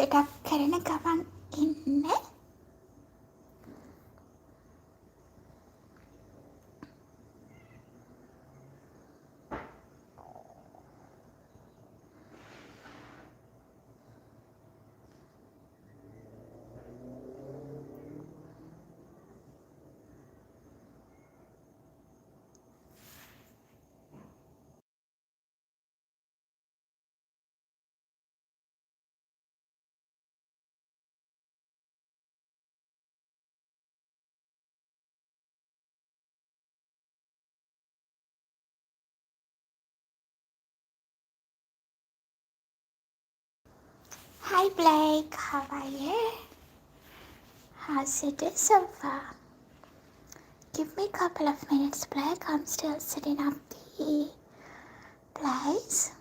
එකක් කරන ගමන් ඉන්න. Hi Blake, how are you? How's it so far? Give me a couple of minutes, Blake. I'm still setting up the place.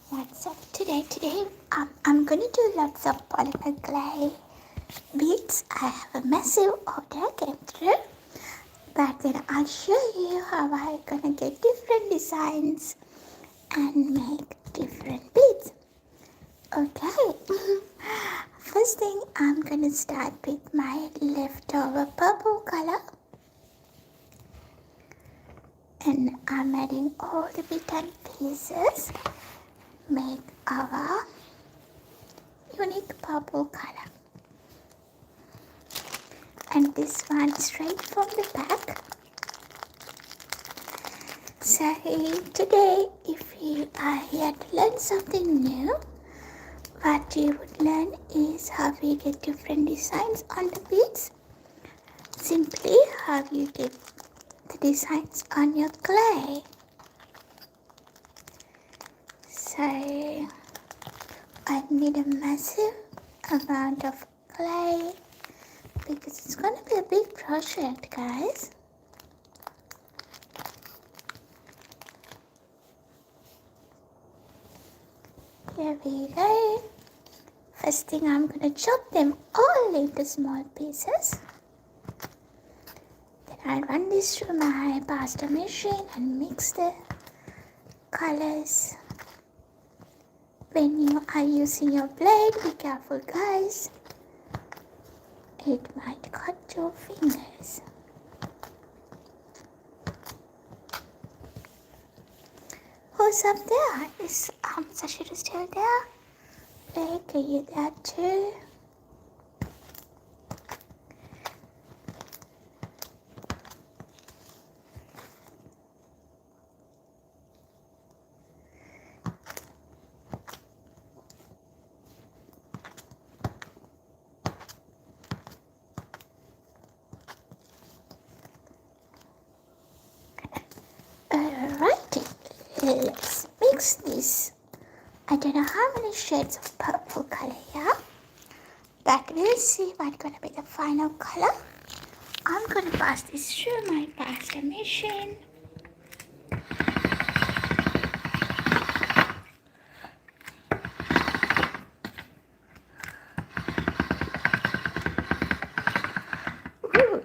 What's up today? Today I'm gonna do lots of polymer clay beads. I have a massive order came through, but then I'll show you how I'm gonna get different designs and make different beads. Okay. First thing, I'm gonna start with my leftover purple color, and I'm adding all the bits and pieces. Make our unique purple color, and this one straight from the back. So today, if you are here to learn something new, what you would learn is how you get different designs on the beads. Simply how you get the designs on your clay. So I need a massive amount of clay because it's going to be a big project, guys. Here we go. First thing, I'm going to chop them all into small pieces. Then I'll run this through my pasta machine and mix the colors. When you are using your blade, be careful, guys. It might cut your fingers. Who's up there? Is Sashiro still there? Blake, are you there too? Alright, let's mix this. I don't know how many shades of purple color here, but we'll see what's gonna be the final color. I'm gonna pass this through my pasta machine. Ooh.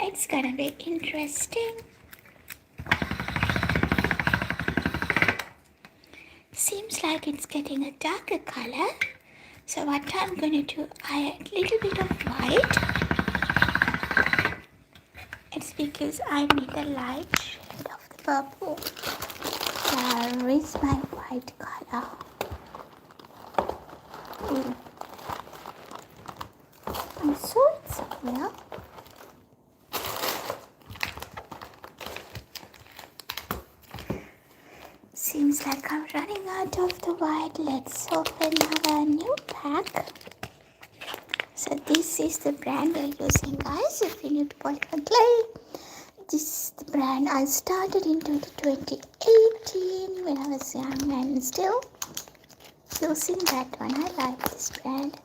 It's gonna be interesting. Seems like it's getting a darker color. So what I'm gonna do, I add a little bit of white. It's because I need a light shade of the purple. There is my white color. I saw it somewhere. Seems like I'm running out of the white. Let's open our new pack. So this is the brand we're using, guys. If you need polymer clay, this is the brand I started in 2018 when I was young and still using that one. I like this brand.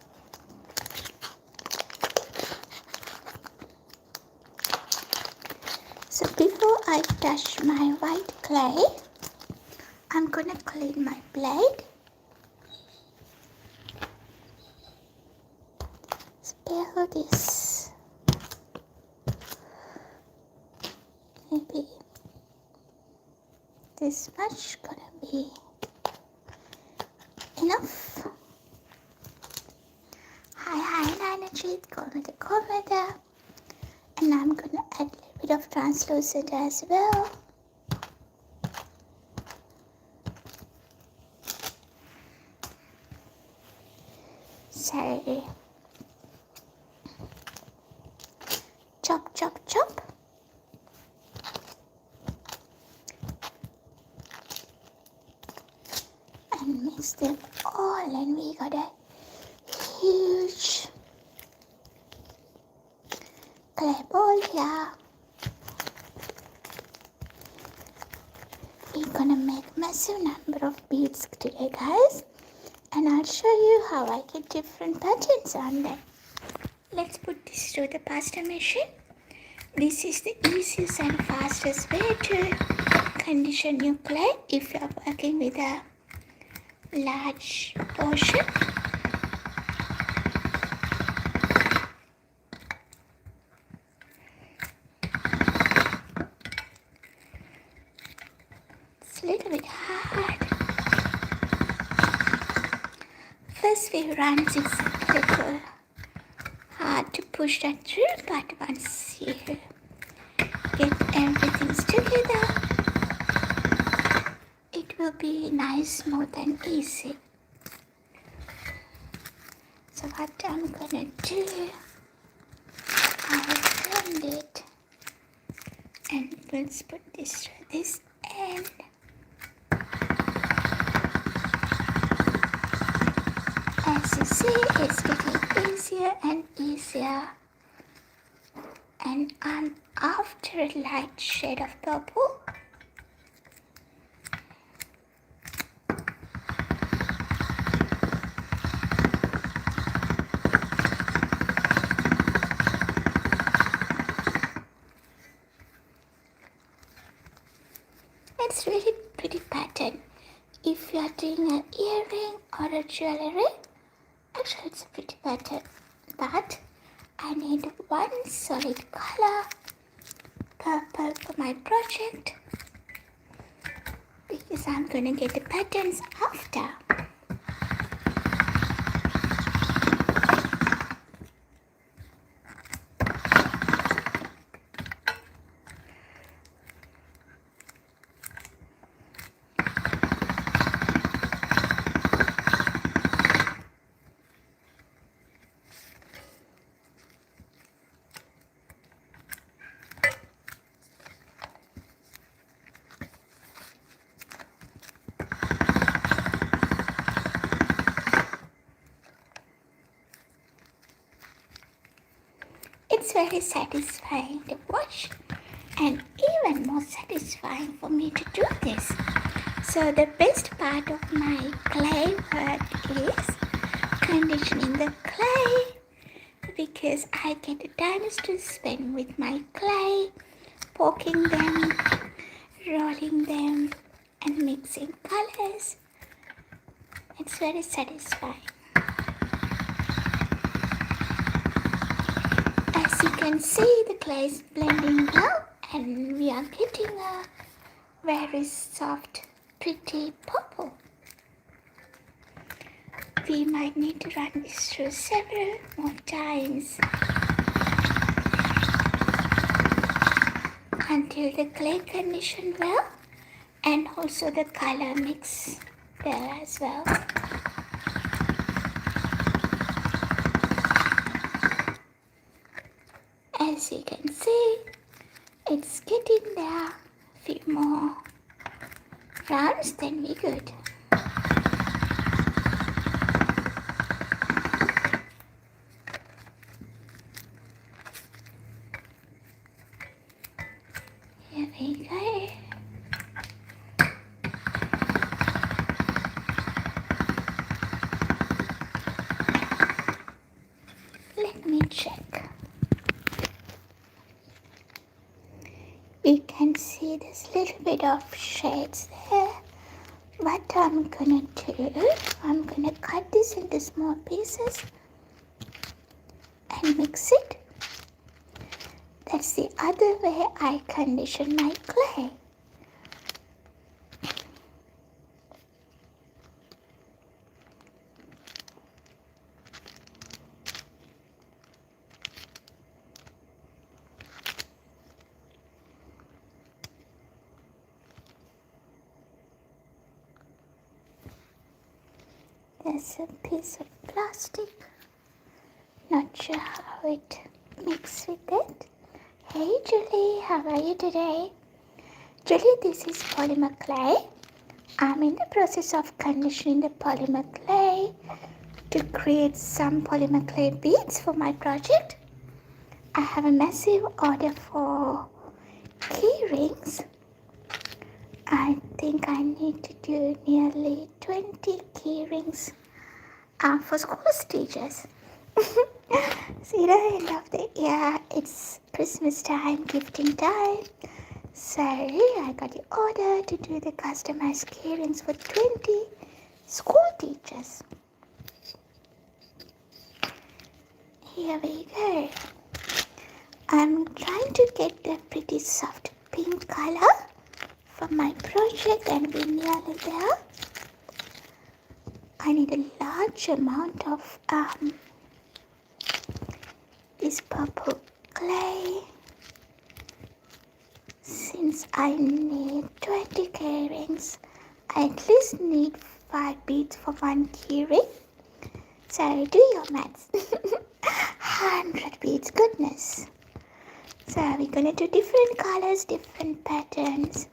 So before I touch my white clay, I'm gonna clean my blade. Spill this. Maybe this much gonna be enough. High energy, going to cover there. And I'm gonna add a little bit of translucent as well. So chop, chop, chop. And mix them all, and we got a huge clay ball here. We're gonna make massive number of beads today, guys, and I'll show you how I get different patterns on them. Let's put this through the pasta machine. This is the easiest and fastest way to condition your clay if you're working with a large portion. It's a little bit hard. First few runs it's a little hard to push that through, but once you get everything together, it will be nice, smooth and easy. So what I'm gonna do, I'll blend it and let's put this to this end. As you see, it's getting easier and easier. And I'm after a light shade of purple. It's really pretty pattern. If you are doing an earring or a jewelry, actually it's a pretty pattern. But I need one solid color, purple, for my project, because I'm gonna get the patterns after. It's very satisfying to watch and even more satisfying for me to do this. So the best part of my clay work is conditioning the clay, because I get the time to spend with my clay, poking them, rolling them and mixing colors. It's very satisfying. As you can see, the clay is blending well and we are getting a very soft, pretty purple. We might need to run this through several more times until the clay condition well and also the color mix well as well. As you can see, it's getting there. rounds, then we're good. Here we go. Let me check. You can see there's a little bit of shades there. What I'm gonna do, I'm gonna cut this into small pieces and mix it. That's the other way I condition my clay. There's a piece of plastic. Not sure how it mixes with it. Hey Julie, how are you today? Julie, this is polymer clay. I'm in the process of conditioning the polymer clay to create some polymer clay beads for my project. I have a massive order for key rings. I think I need to do nearly 20 key rings for school teachers. See, the end of the year, it's Christmas time, gifting time. So I got the order to do the customized key rings for 20 school teachers. Here we go. I'm trying to get a pretty soft pink color for my project and we're nearly there. I need a large amount of this purple clay. Since I need 20 key rings, I at least need 5 beads for 1 key ring. So do your maths. 100 beads, goodness. So we're gonna do different colors, different patterns.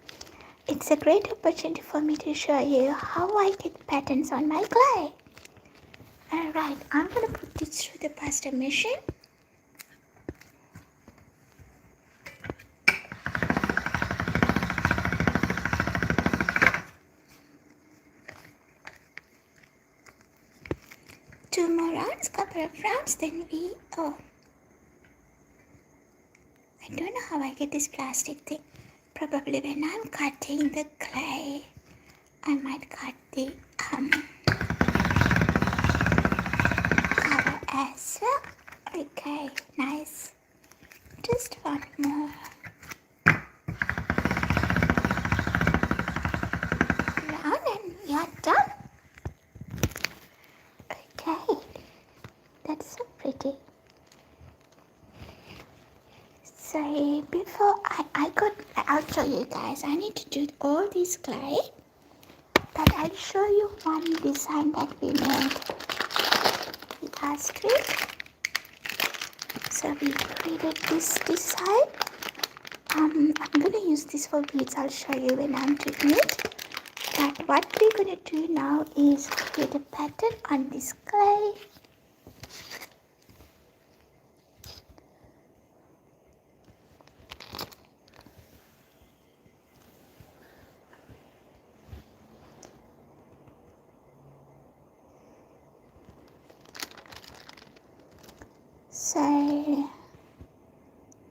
It's a great opportunity for me to show you how I get patterns on my clay. Alright, I'm gonna put this through the pasta machine. Two more rounds, couple of rounds, then I don't know how I get this plastic thing. Probably when I'm cutting the clay, I might cut the color as well. Okay, nice. Just one more. Round and you're done. Okay, that's so pretty. So before I'll show you guys. I need to do all this clay, but I'll show you one design that we made last week. So we created this design. I'm gonna use this for beads. I'll show you when I'm doing it. But what we're gonna do now is create a pattern on this clay. So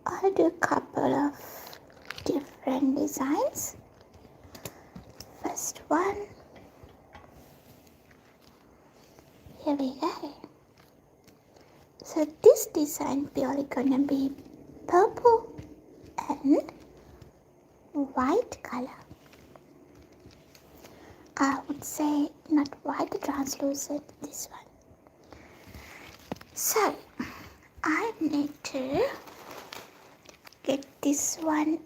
I'll do a couple of different designs. First one, here we go. So this design purely gonna be purple and white color. I would say not white, translucent, this one. So I need to get this one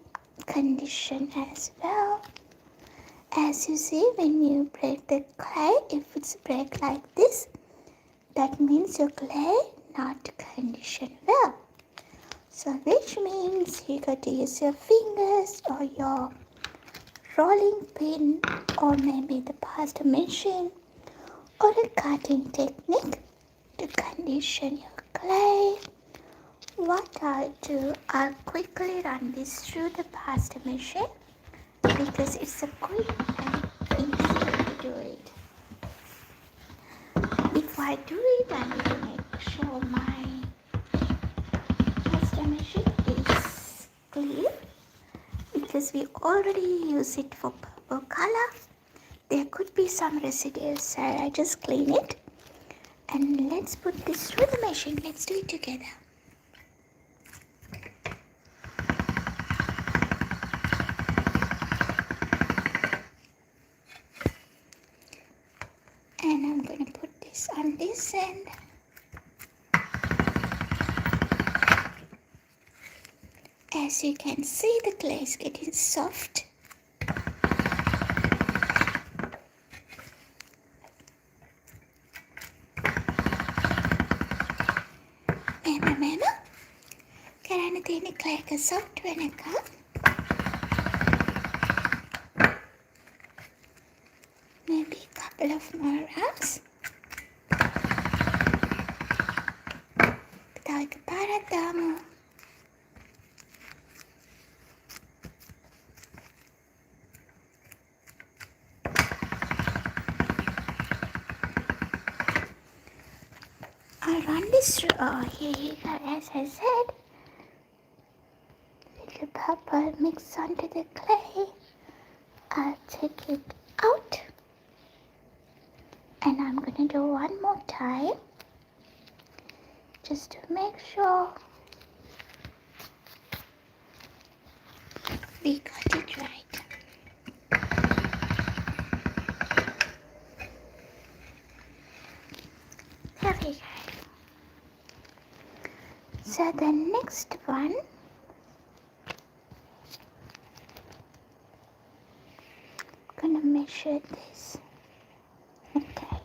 conditioned as well. As you see, when you break the clay, if it's break like this, that means your clay not conditioned well. So which means you got to use your fingers or your rolling pin, or maybe the pasta machine, or a cutting technique to condition your clay. What I'll do, I'll quickly run this through the pasta machine because it's a quick and easy way to do it. Before I do it, I need to make sure my pasta machine is clean because we already use it for purple color. There could be some residues, so I just clean it. And let's put this through the machine. Let's do it together. And I'm going to put this on this end. As you can see, the clay is getting soft. Memang kerana dia clay ke soft වෙනකම් maybe a couple of more rounds. Tahu keparat damu. I'll run this through. Oh, here you go. As I said, little purple mix onto the clay. I'll take it out. And I'm going to do one more time. Just to make sure we got it right. There we go. So the next one, I'm gonna measure this. Okay.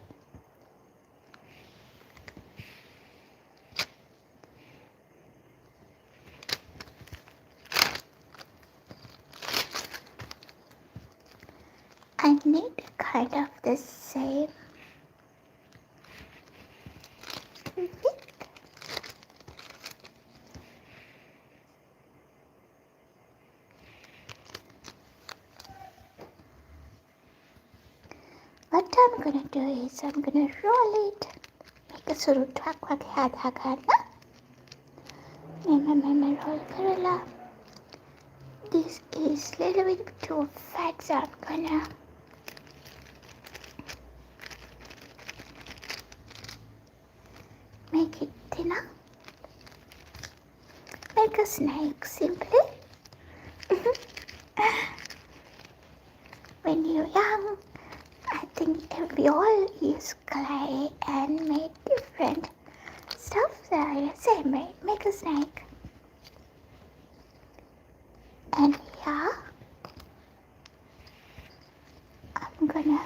I need kind of the same width. What I'm gonna do is I'm gonna roll it. Make a sort of track like hagana. Roll karala. This is a little bit too fat, so I'm gonna make it thinner. Make a snake simply. When you're young, I think we all use clay and made different stuff. So I say make a snake. And here, I'm gonna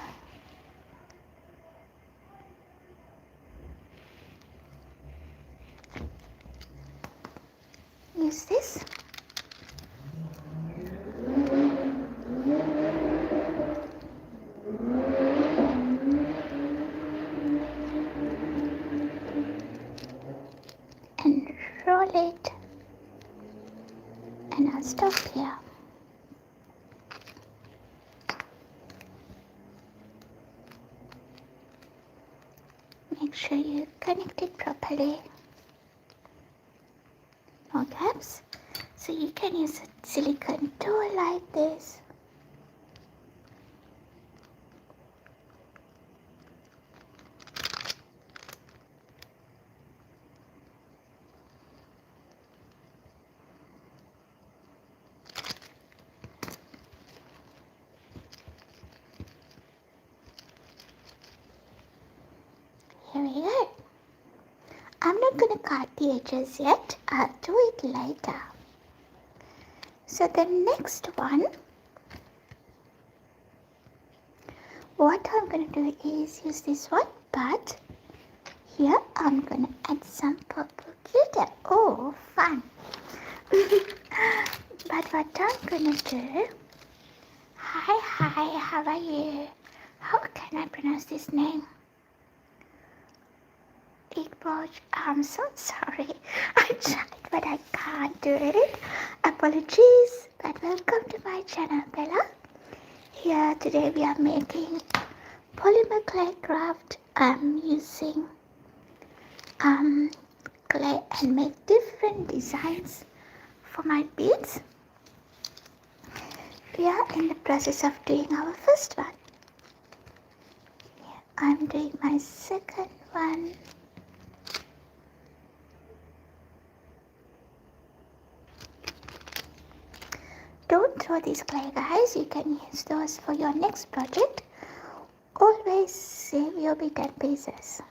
use this. And roll it. And I'll stop here. Make sure you connect it properly. No gaps. So you can use a silicone tool like this. Here we go. I'm not going to cut the edges yet. I'll do it later. So the next one, what I'm going to do is use this one, but here I'm going to add some purple glitter. Oh, fun. But what I'm going to do, I hi, how are you? How can I pronounce this name? Igboj, I'm so sorry. I tried, but I can't do it. Apologies, but welcome to my channel, Bella. Here today we are making polymer clay craft. I'm using clay and make different designs for my beads. We are in the process of doing our first one. I'm doing my second one. Don't throw these clay, guys. You can use those for your next project. Always save your bit and pieces.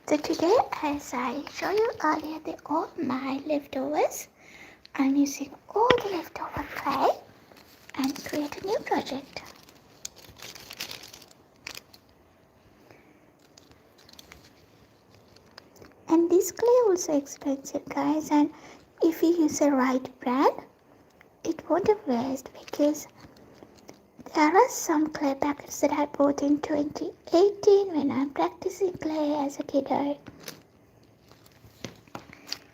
So today, as I showed you earlier, they're all my leftovers. I'm using all the leftover clay and create a new project. And this clay also expensive, guys, and if you use the right brand, it won't waste, because there are some clay packets that I bought in 2018 when I'm practicing clay as a kiddo.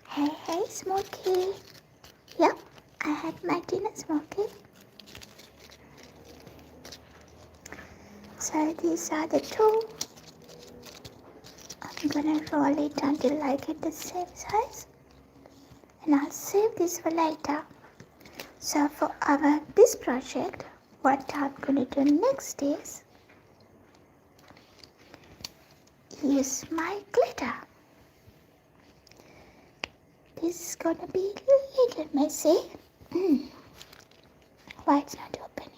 Hey, Smokey. Yep, I had my dinner, Smokey. So these are the two. I'm gonna roll it until I get the same size. And I'll save this for later. So for this project, what I'm gonna do next is use my glitter. This is gonna be a little messy. Why it's not opening?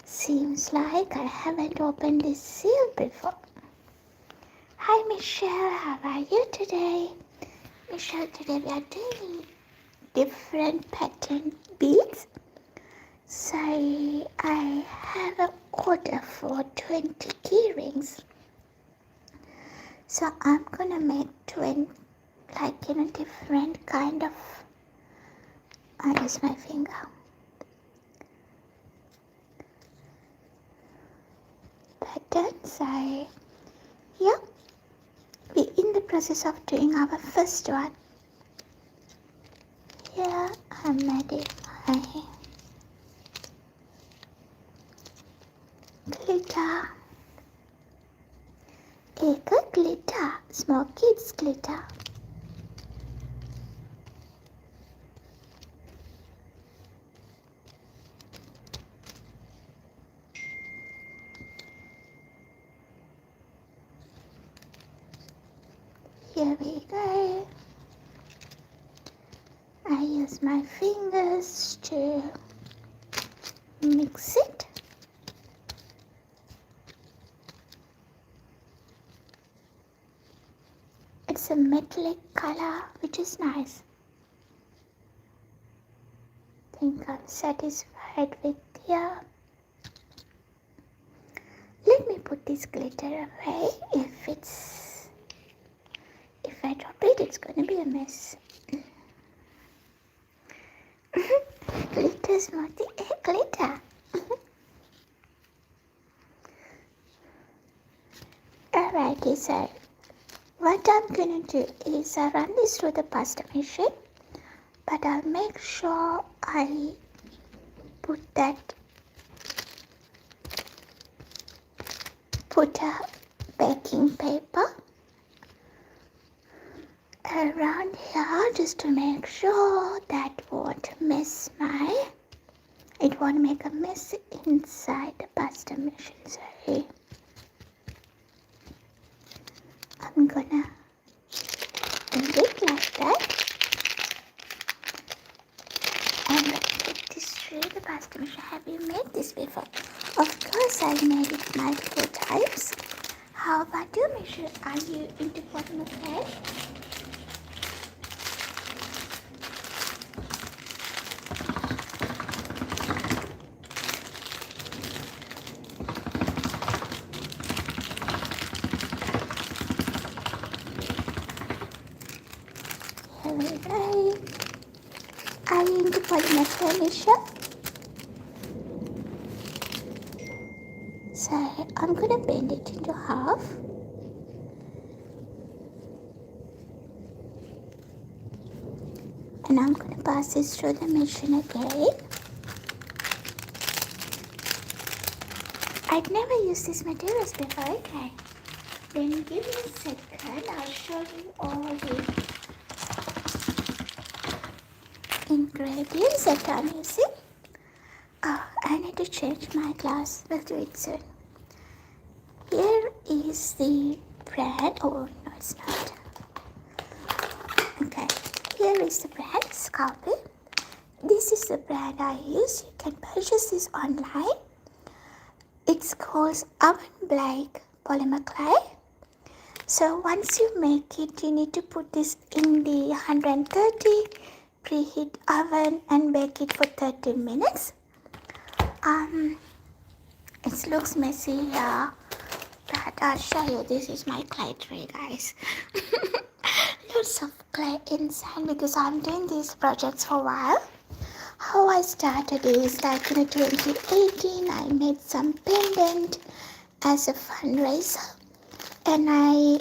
Seems like I haven't opened this seal before. Hi Michelle, how are you today? Michelle, today we are doing different pattern beads. So I have an order for 20 key rings. So I'm gonna make 20, like in a different kind of, I use my finger. Patterns. So yeah, we're in the process of doing our first one. Here I'm adding my glitter. Eka glitter, small kids glitter. Here we go. I use my fingers to mix it. It's a metallic color, which is nice. I think I'm satisfied with here. Let me put this glitter away. If I drop it, it's gonna be a mess. Glitter's not the glitter. Alrighty, so what I'm gonna do is I run this through the pasta machine, but I'll make sure I put a baking paper around here just to make sure that it won't make a mess inside the pasta machine. So I'm gonna do it like that. I'm gonna put this through the pasta machine. Have you made this before? Of course, I made it multiple times. How about you, Michelle? Are you into polymer clay? polymer clay, Michelle. So I'm going to bend it into half. And I'm going to pass this through the machine again. I'd never used these materials before, okay? Then give me a second, I'll show you all the ingredients that I'm using. Oh, I need to change my glass, we'll do it soon. Here is the brand, oh no it's not. Okay, here is the brand, Scalpel. This is the brand I use, you can purchase this online. It's called Oven Black Polymer Clay. So once you make it, you need to put this in the 130 preheat oven and bake it for 30 minutes. It looks messy here, but I'll show you. This is my clay tray, guys. Lots of clay inside because I'm doing these projects for a while. How I started is like in 2018, I made some pendant as a fundraiser. And I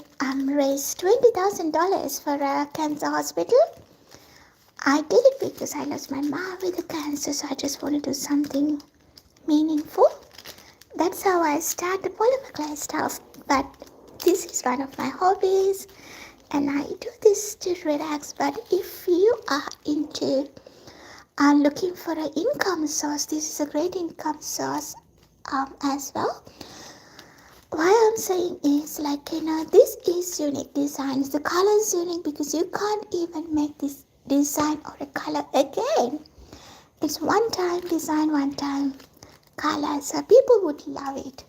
raised $20,000 for a cancer hospital. I did it because I lost my mom with the cancer, so I just want to do something meaningful. That's how I started polymer clay stuff. But this is one of my hobbies, and I do this to relax. But if you are into looking for an income source, this is a great income source as well. Why I'm saying is this is unique designs. The color is unique because you can't even make this design or a color again. It's one time design, one time color. So people would love it.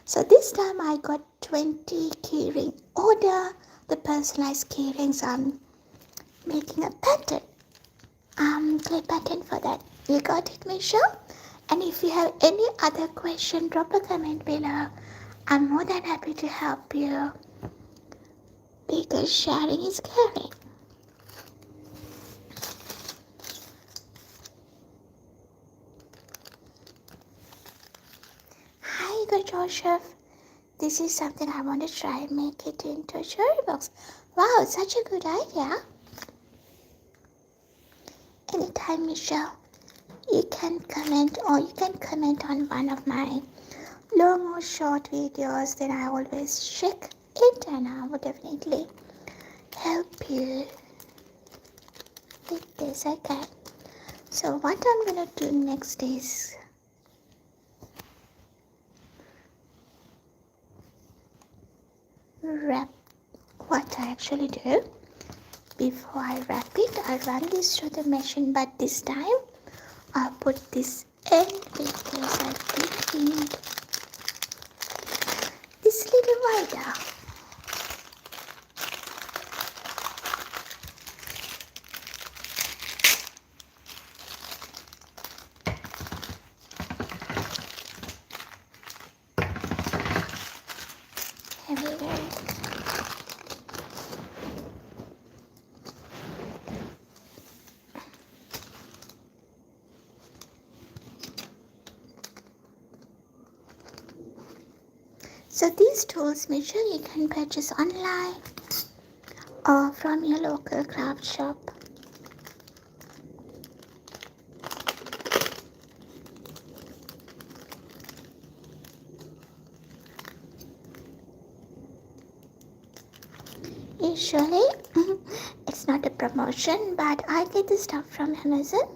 So this time I got 20 keyring order. The personalized keyrings, I'm making a pattern. Clay pattern for that. You got it, Michelle? And if you have any other question, drop a comment below. I'm more than happy to help you because sharing is caring. Hi, good Joseph. This is something I want to try and make it into a jewelry box. Wow, such a good idea. Anytime, Michelle, you can comment on one of my long or short videos, then I always check it and I will definitely help you with this. Okay, so what I'm gonna do next is wrap. What I actually do before I wrap it, I run this through the machine, but this time I'll put this end because I think this little wider. Here we go. So these tools, Michelle, you can purchase online or from your local craft shop. Usually, it's not a promotion, but I get the stuff from Amazon.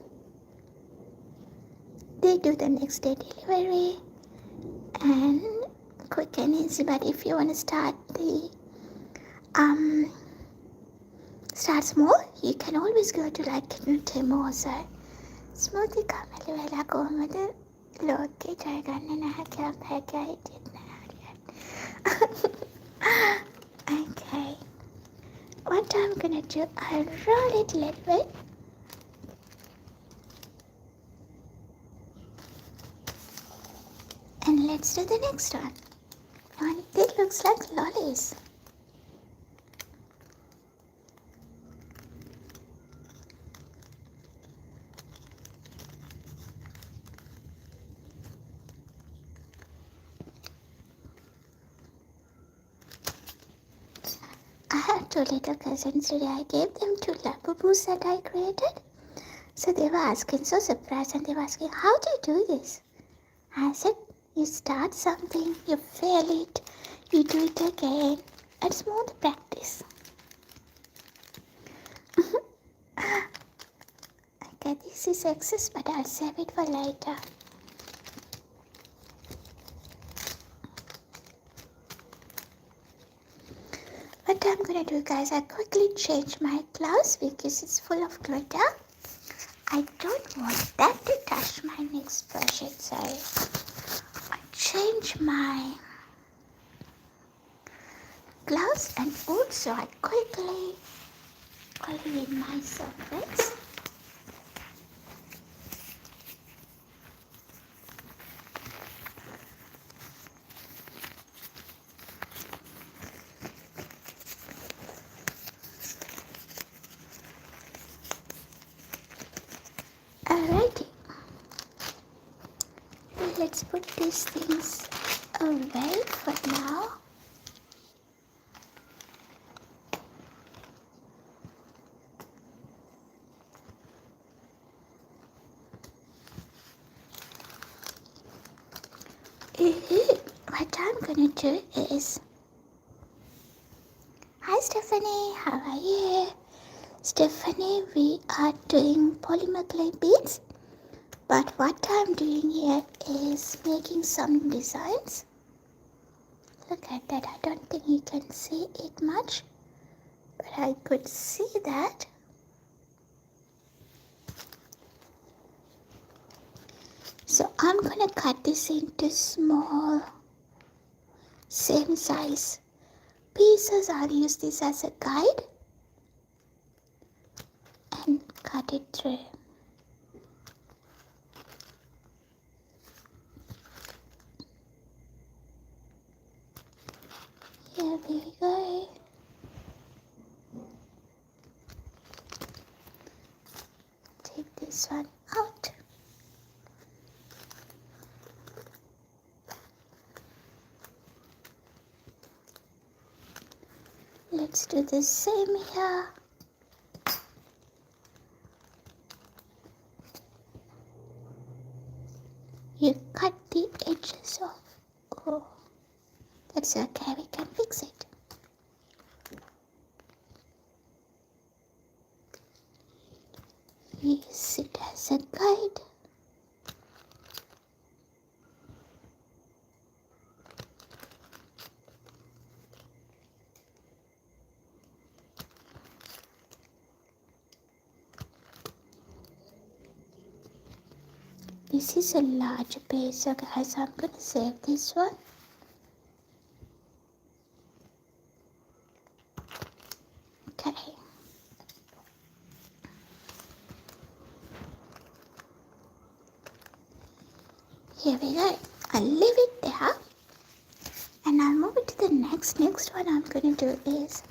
They do the next day delivery and quick and easy. But if you want to start small, you can always go to like Timo or so. Smoothie kamali vela kohmada loke jay ganne naha kya pheka hitna. Okay. What I'm gonna do, I'll roll it a little bit. And let's do the next one. And it looks like lollies. I have two little cousins today. I gave them two labubus that I created. So they were asking, so surprised, and they were asking, how do you do this? I said, you start something, you fail it, you do it again. It's more the practice. Okay, this is excess, but I'll save it for later. What I'm gonna do, guys, I quickly change my gloves because it's full of glitter. I don't want that to touch my next project, so I change my gloves and also I quickly clean my surface. Alrighty, let's put these things away for now. What I'm gonna do is, hi Stephanie, how are you? Stephanie, we are doing polymer clay beads, but what I'm doing here is making some designs. Look at that, I don't think you can see it much, but I could see that. So I'm gonna cut this into small, same size pieces. I'll use this as a guide and cut it through. Here we go. Take this one out. Let's do the same here. You cut the edges off. Oh, that's okay, we can fix it. Use it as a guide. This is a large piece, so guys, I'm going to save this one. Okay. Here we go. I'll leave it there. And I'll move it to the next. Next one I'm going to do is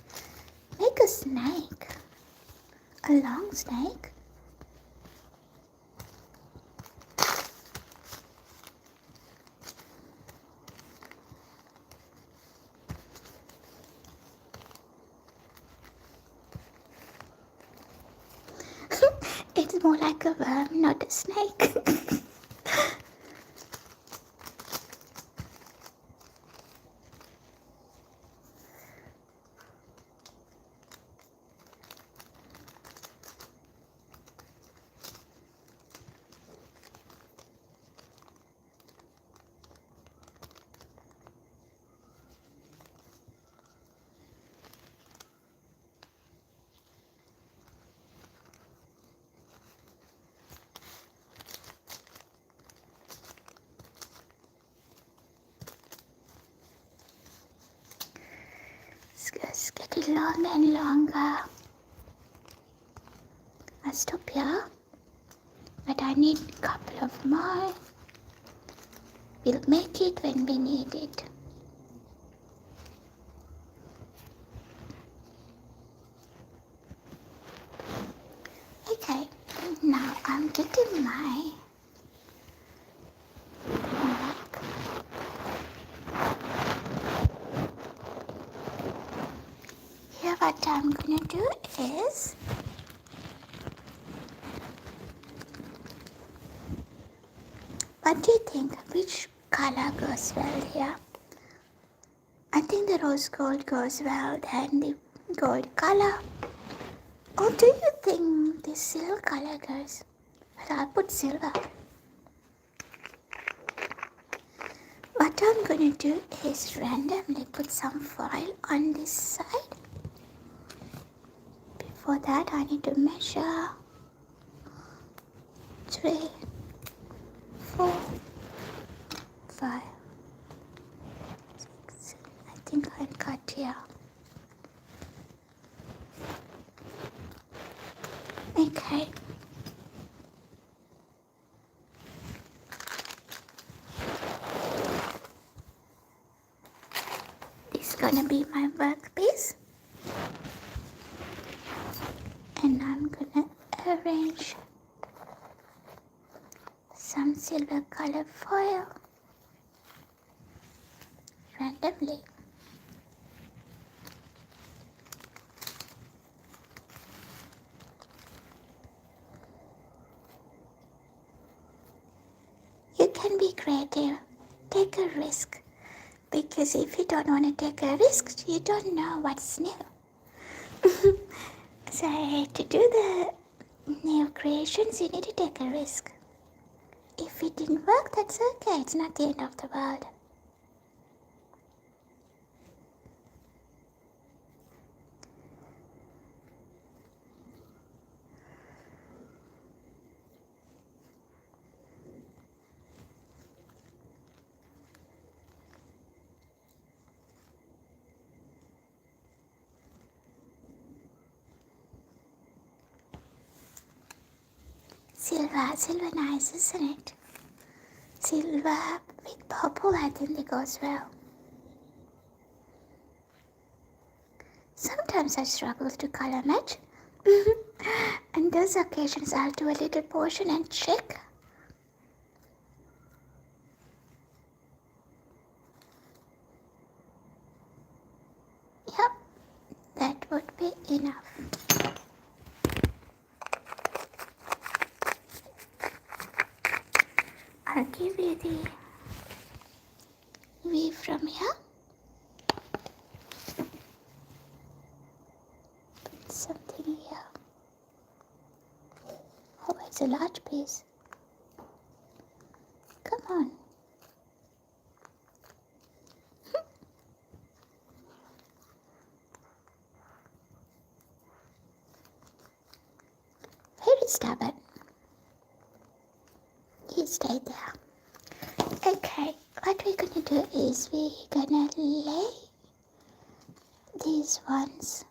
make a snake. A long snake. It's more like a worm, not a snake. It's getting longer and longer. I'll stop here, but I need a couple of more. We'll make it when we need it. Okay, now I'm getting my neck. Here what I'm gonna do is what do you think? Which color goes well here? I think the rose gold goes well and the gold color. Or do you think the silver color goes? Well, I'll put silver. What I'm gonna do is randomly put some foil on this side. Before that, I need to measure 3, 4, 5, 6. I think I'll cut here. Okay. This is gonna be my workpiece. And I'm gonna arrange some silver color foil randomly. You can be creative. Take a risk. Because if you don't want to take a risk, you don't know what's new. So to do the new creations, you need to take a risk. If it didn't work, that's okay. It's not the end of the world. Silver nice, isn't it? Silver with purple, I think it goes well. Sometimes I struggle to color match. And those occasions I'll do a little portion and check. Yep, that would be enough. I'll give you the view from here. Put something here. Oh, it's a large piece. Come on. Very stubborn. You stay there. Okay, what we're gonna do is we're gonna lay these ones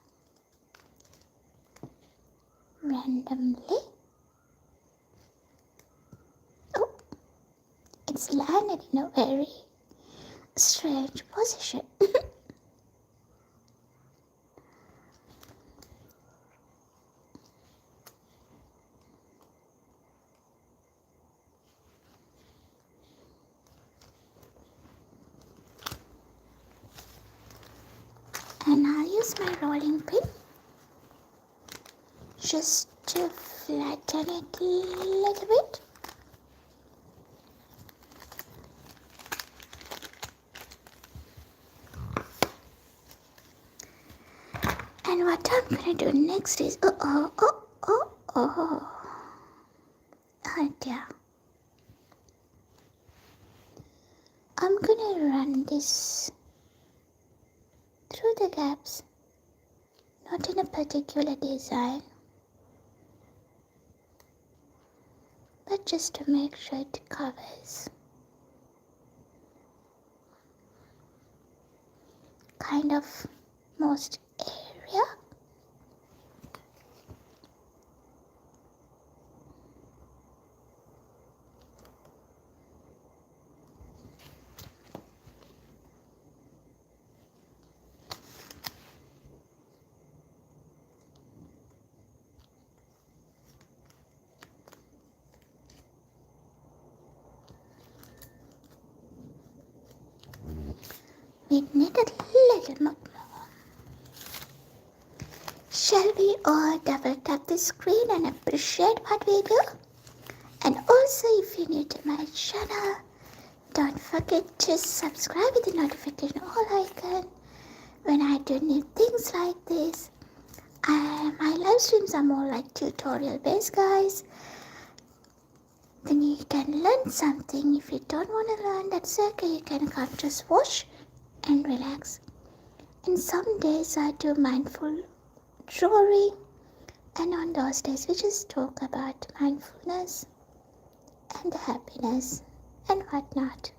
randomly. Oh, it's landed in a very strange position. And I'll use my rolling pin just to flatten it a little bit. And what I'm gonna do next is, oh dear. I'm gonna run this through the gaps, not in a particular design, but just to make sure it covers kind of most area. We need a little more. Shall we all double tap the screen and appreciate what we do? And also, if you're new to my channel, don't forget to subscribe with the notification all icon when I do new things like this. My live streams are more like tutorial based, guys. Then you can learn something. If you don't want to learn, that's okay. You can come just watch and relax. And some days I do mindful drawing, and on those days we just talk about mindfulness and happiness and whatnot.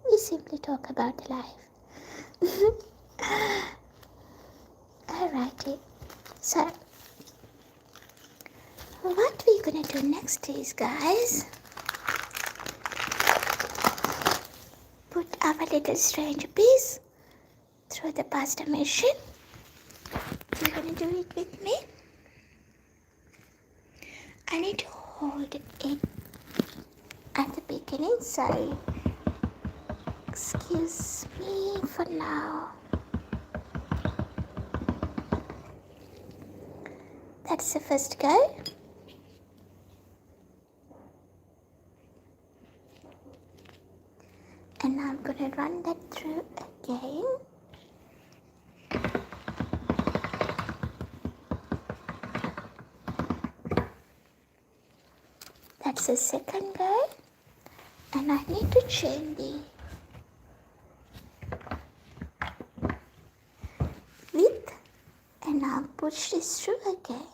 We simply talk about life. Alrighty. So, what we're gonna do next is, guys, put our little strange piece through the pasta machine. You're gonna do it with me. I need to hold it at the beginning, sorry. Excuse me for now. That's the first go. And I'm gonna run that through again. That's the second go. And I need to change the width, and I'll push this through again.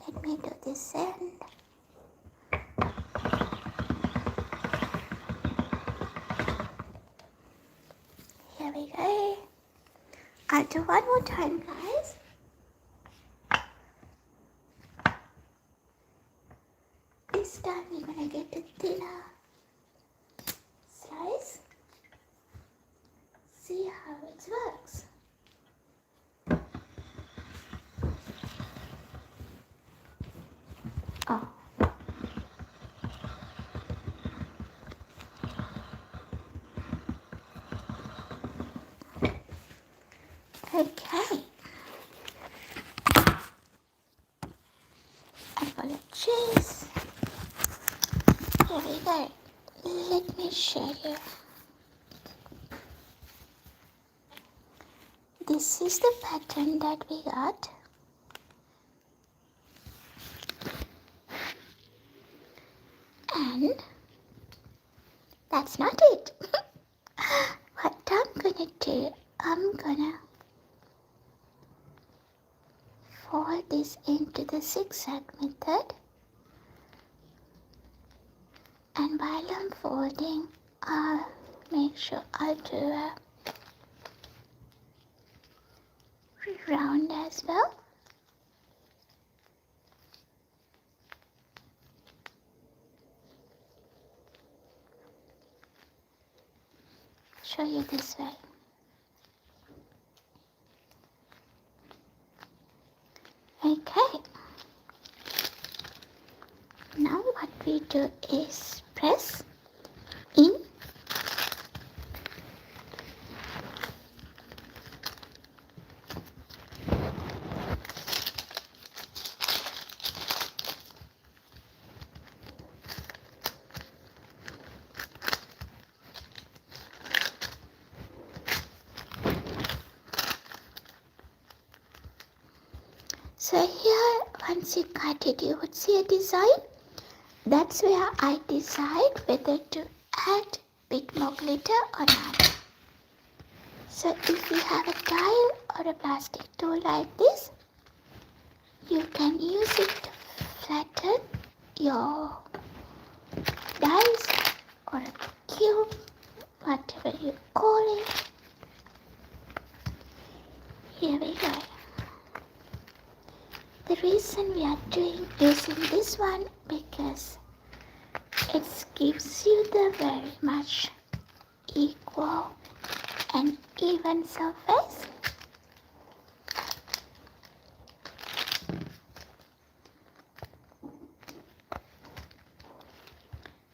Let me do this end. Here we go. I'll do one more time, guys. This time we're gonna get a thinner slice. See how it works. Oh. Okay. Apologies. Here we go. Let me show you. This is the pattern that we got. And that's not it. What I'm gonna do, I'm gonna fold this into the zigzag method. And while I'm folding, I'll make sure I do a round as well. Show you this way. Okay. Now what we do is press in. So here, once you cut it, you would see a design. That's where I decide whether to add bit more glitter or not. So if you have a tile or a plastic tool like this, you can use it to flatten your dice or a cube, whatever you call it. Here we go. The reason we are using this one because it gives you the very much equal and even surface.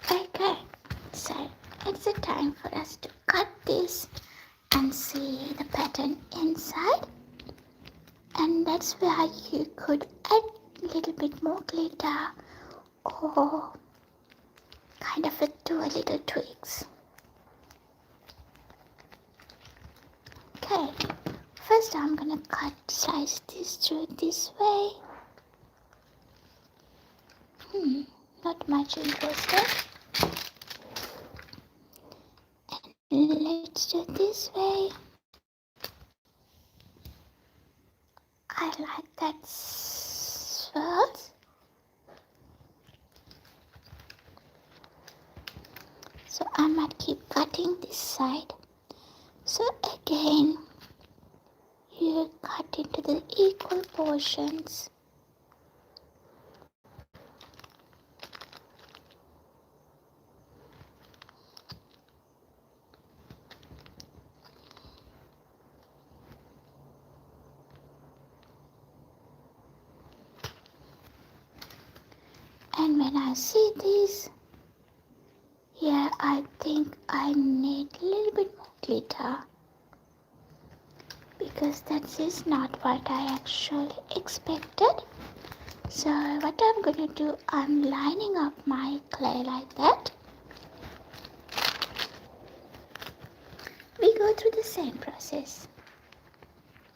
Okay, so it's the time for us to cut this and see the pattern inside. that's where you could add a little bit more glitter or kind of do a little twigs. Okay, first I'm gonna slice this through this way. Not much interested. And let's do this way. I like that swirl. So I might keep cutting this side. So again, you cut into the equal portions. And when I see this, here I think I need a little bit more glitter, because that is not what I actually expected. So what I'm going to do, I'm lining up my clay like that. We go through the same process,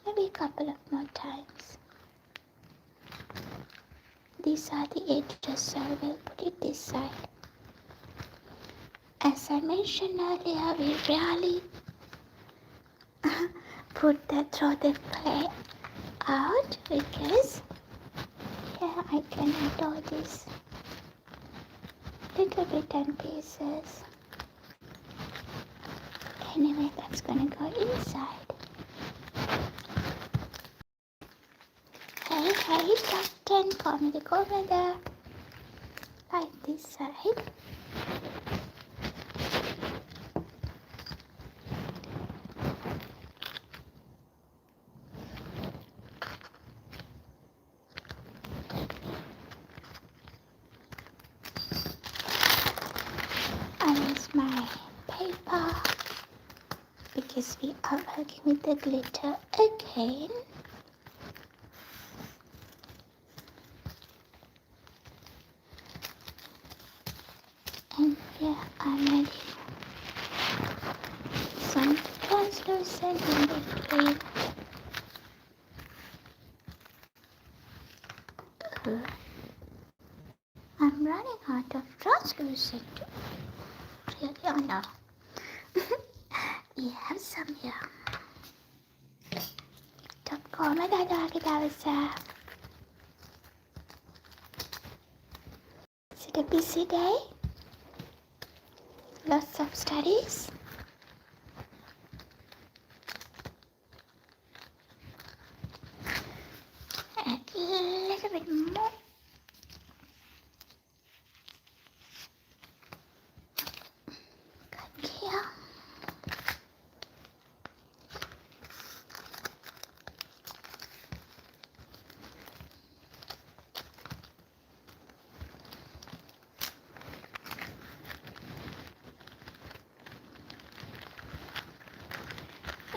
maybe a couple of more times. These are the edges, so I will put it this side. As I mentioned earlier, we rarely throw the clay out, because here I can add all these little bit and pieces. Anyway, that's gonna go inside. Hey, Captain, call me the commander. Like this side. I use my paper because we are working with the glitter again. And here I'm adding some translucent in between. I'm running out of translucent. Really? Oh no. We have some here. Top corner that Is it a busy day? Lots of studies? And a little bit more. Cut here.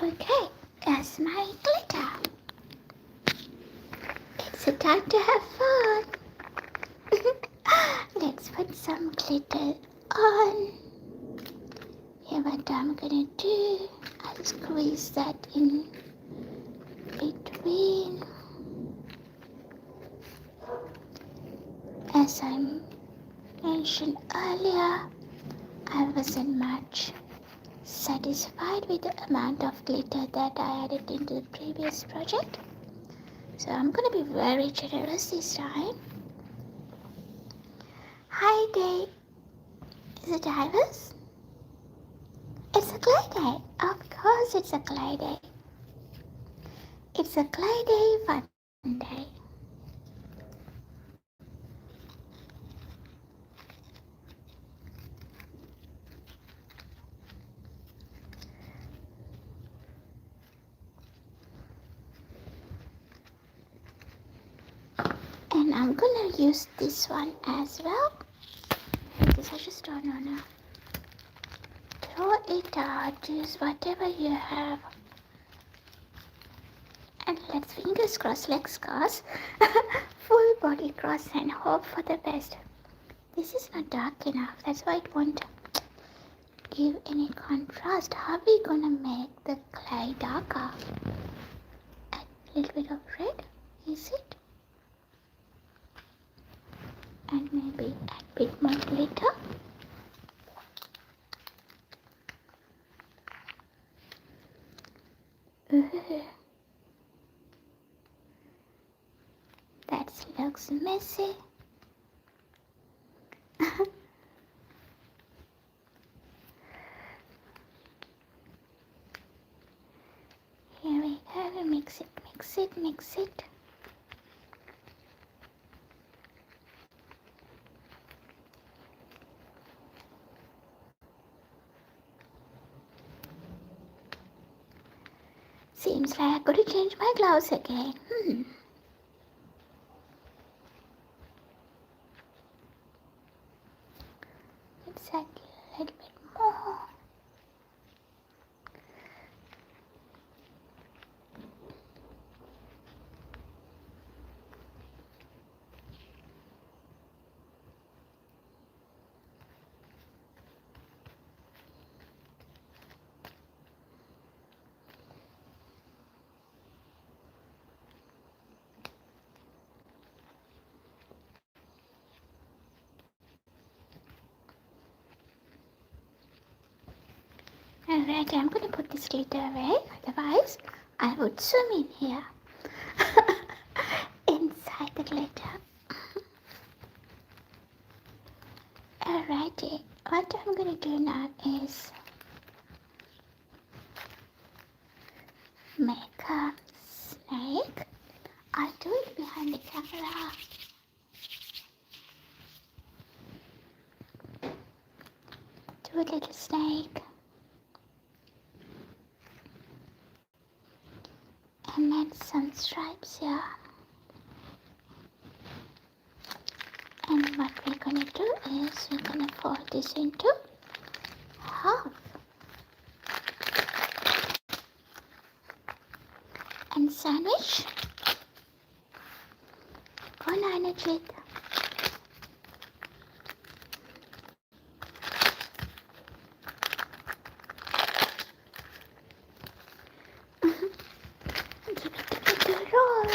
Okay, that's my glitter. It's a time to have fun. Let's put some glitter on. Here what I'm gonna do, I'll squeeze that in between. As I mentioned earlier, I wasn't much satisfied with the amount of glitter that I added into the previous project. So I'm gonna be very generous this time. Hi day. Is it Iris? It's a clay day. Of course it's a clay day. It's a clay day, fun day. And I'm gonna use this one as well. Because I just don't wanna throw it out. Use whatever you have. And let's fingers crossed, legs crossed, full body cross and hope for the best. This is not dark enough, that's why it won't give any contrast. How are we gonna make the clay darker? Add a little bit of red, is it? And maybe add a bit more glitter. That looks messy. Here we go, mix it, mix it, mix it. Seems like I gotta change my gloves again. Let's add a little bit more. Alright, I'm gonna put this glitter away, otherwise I would swim in here. Inside the glitter. Alrighty, what I'm gonna do now is make a snake. I'll do it behind the camera. Do a little snake. And then some stripes here. And what we're gonna do is we're gonna fold this into half. And sandwich. Banana jig. Give it a little roll.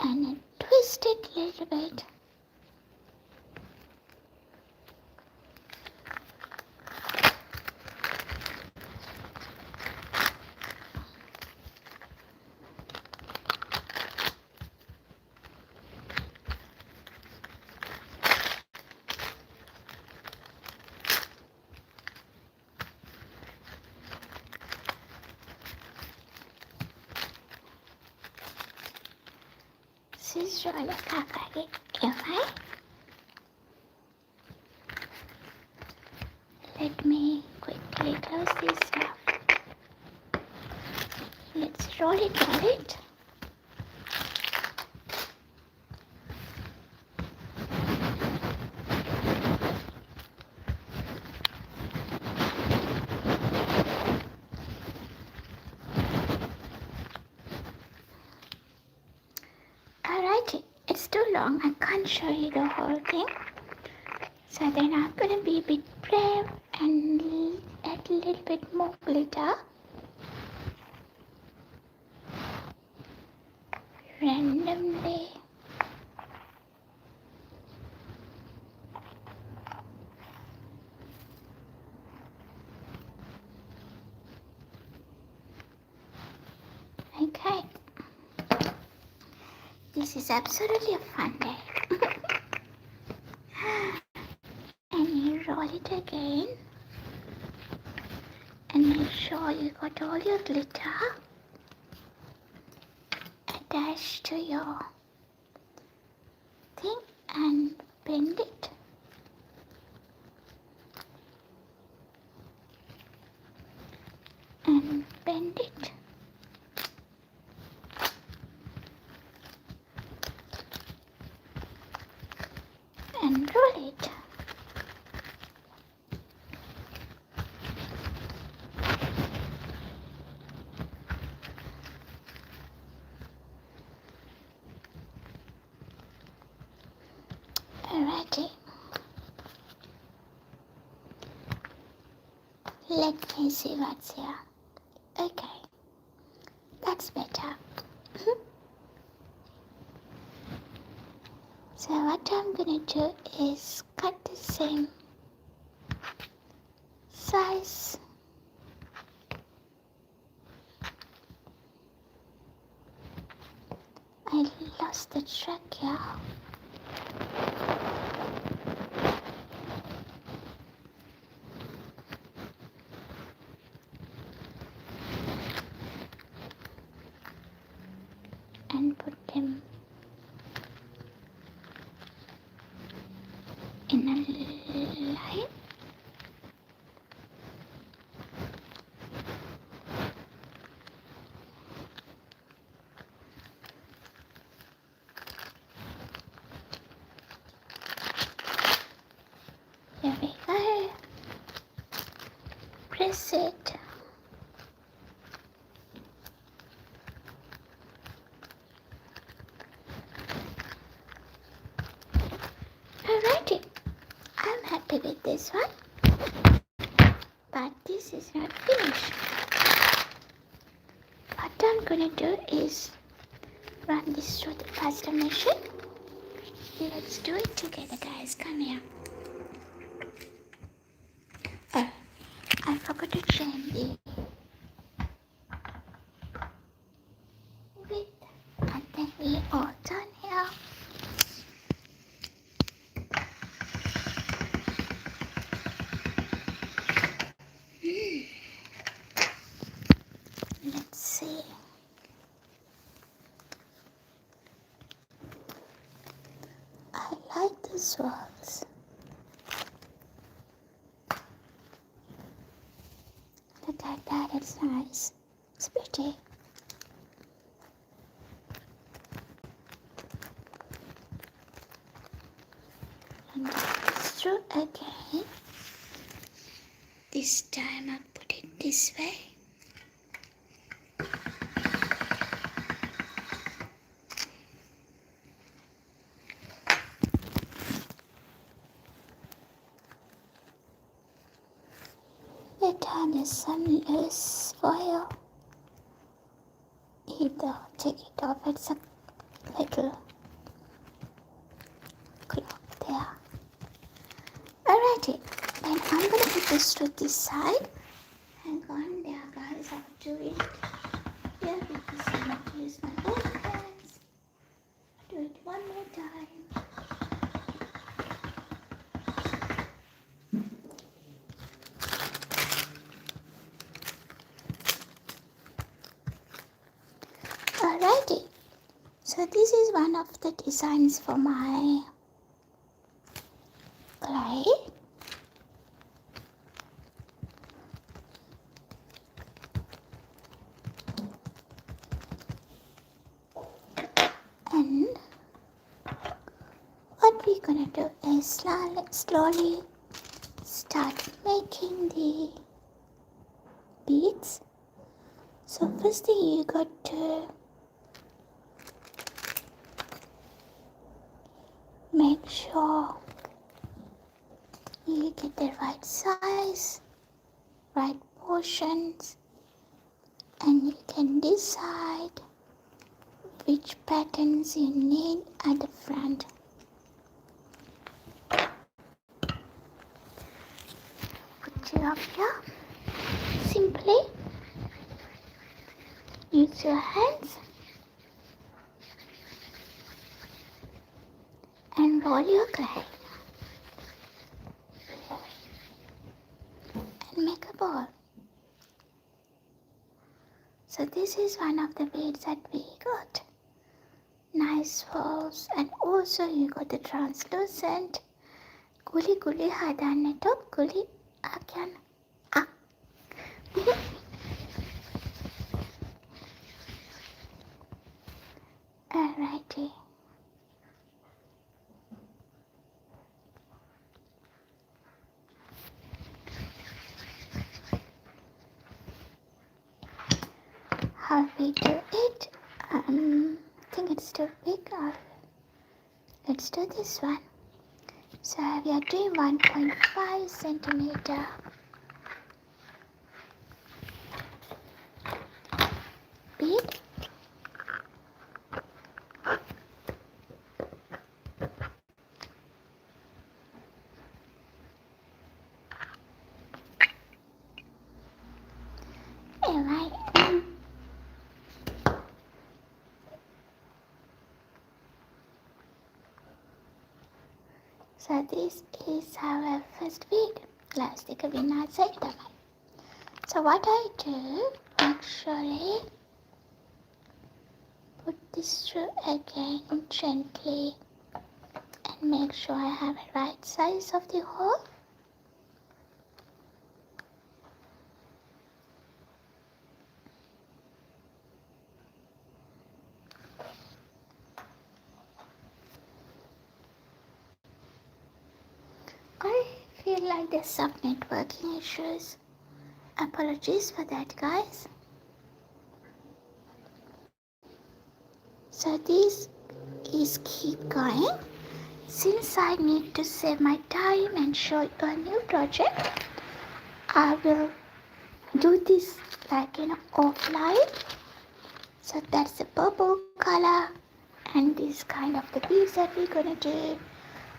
And then twist it a little bit. Sisrola kakake kemai. Let me quickly close this up. Let's roll it, roll it. Alrighty, it's too long, I can't show you the whole thing. So then I'm gonna be a bit brave and add a little bit more glitter. Randomly. Okay. This is absolutely a fun day. And you roll it again. And make sure you got all your glitter attached to your thing and bend it. And bend it. And roll it. Alrighty. Let me see what's here. Okay, that's better. So what I'm gonna do is cut the same size. I lost the track here. And put them in a line. Here we go. Press it. Alrighty, I'm happy with this one, but this is not finished. What I'm gonna do is run this through the pasta machine. Let's do it together, guys. Come here. Oh, I forgot to change the width, and then we all done here. Let's see. I like this works. Look at that, it's nice. It's pretty. And it's through again. This time I'll put it this way. Let down some loose foil. Either take it off, it's a little cloth there. Alrighty, then I'm gonna put this to this side. Hang on there, guys, I'll do it here because I want to use my own hands. Do it one more time. Alrighty, so this is one of the designs for my clay. And what we're gonna do is slowly start making the beads. So first thing you got to make sure you get the right size, right portions, and you can decide which patterns you need at the front. Put it up here. Simply use your hands and roll your clay and make a ball. So this is one of the beads that we got. Nice falls, and also you got the translucent guli hadanne top guli again. Alrighty. How we do it? I think it's too big. Let's do this one. So we are doing 1.5 centimeter bead. Alright. So this is our first bead. Let's take a winner second. So what I do, actually put this through again gently and make sure I have the right size of the hole. I feel like there's some networking issues. Apologies for that, guys. So this is keep going. Since I need to save my time and show you a new project, I will do this like offline. So that's the purple color and this kind of the beads that we're gonna do.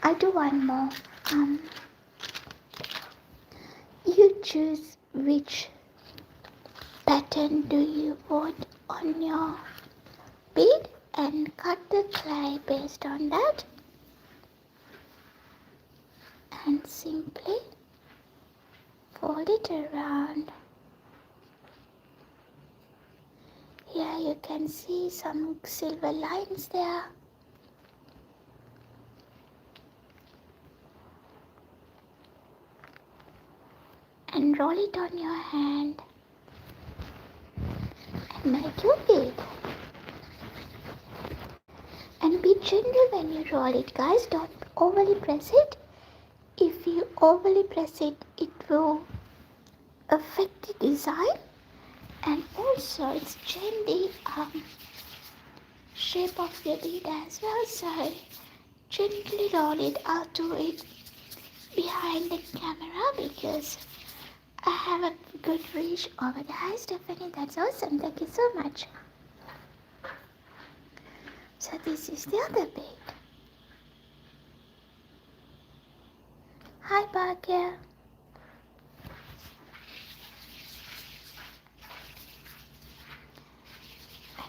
I'll do one more. You choose which pattern do you want on your bead and cut the clay based on that, and simply fold it around. Here you can see some silver lines there. And roll it on your hand and make your bead. And be gentle when you roll it, guys. Don't overly press it. If you overly press it, it will affect the design. And also it's change the shape of your bead as well. So gently roll it. I'll do it behind the camera because I have a good reach over there. Hi Stephanie, that's awesome. Thank you so much. So this is the other bead. Hi Bhagya.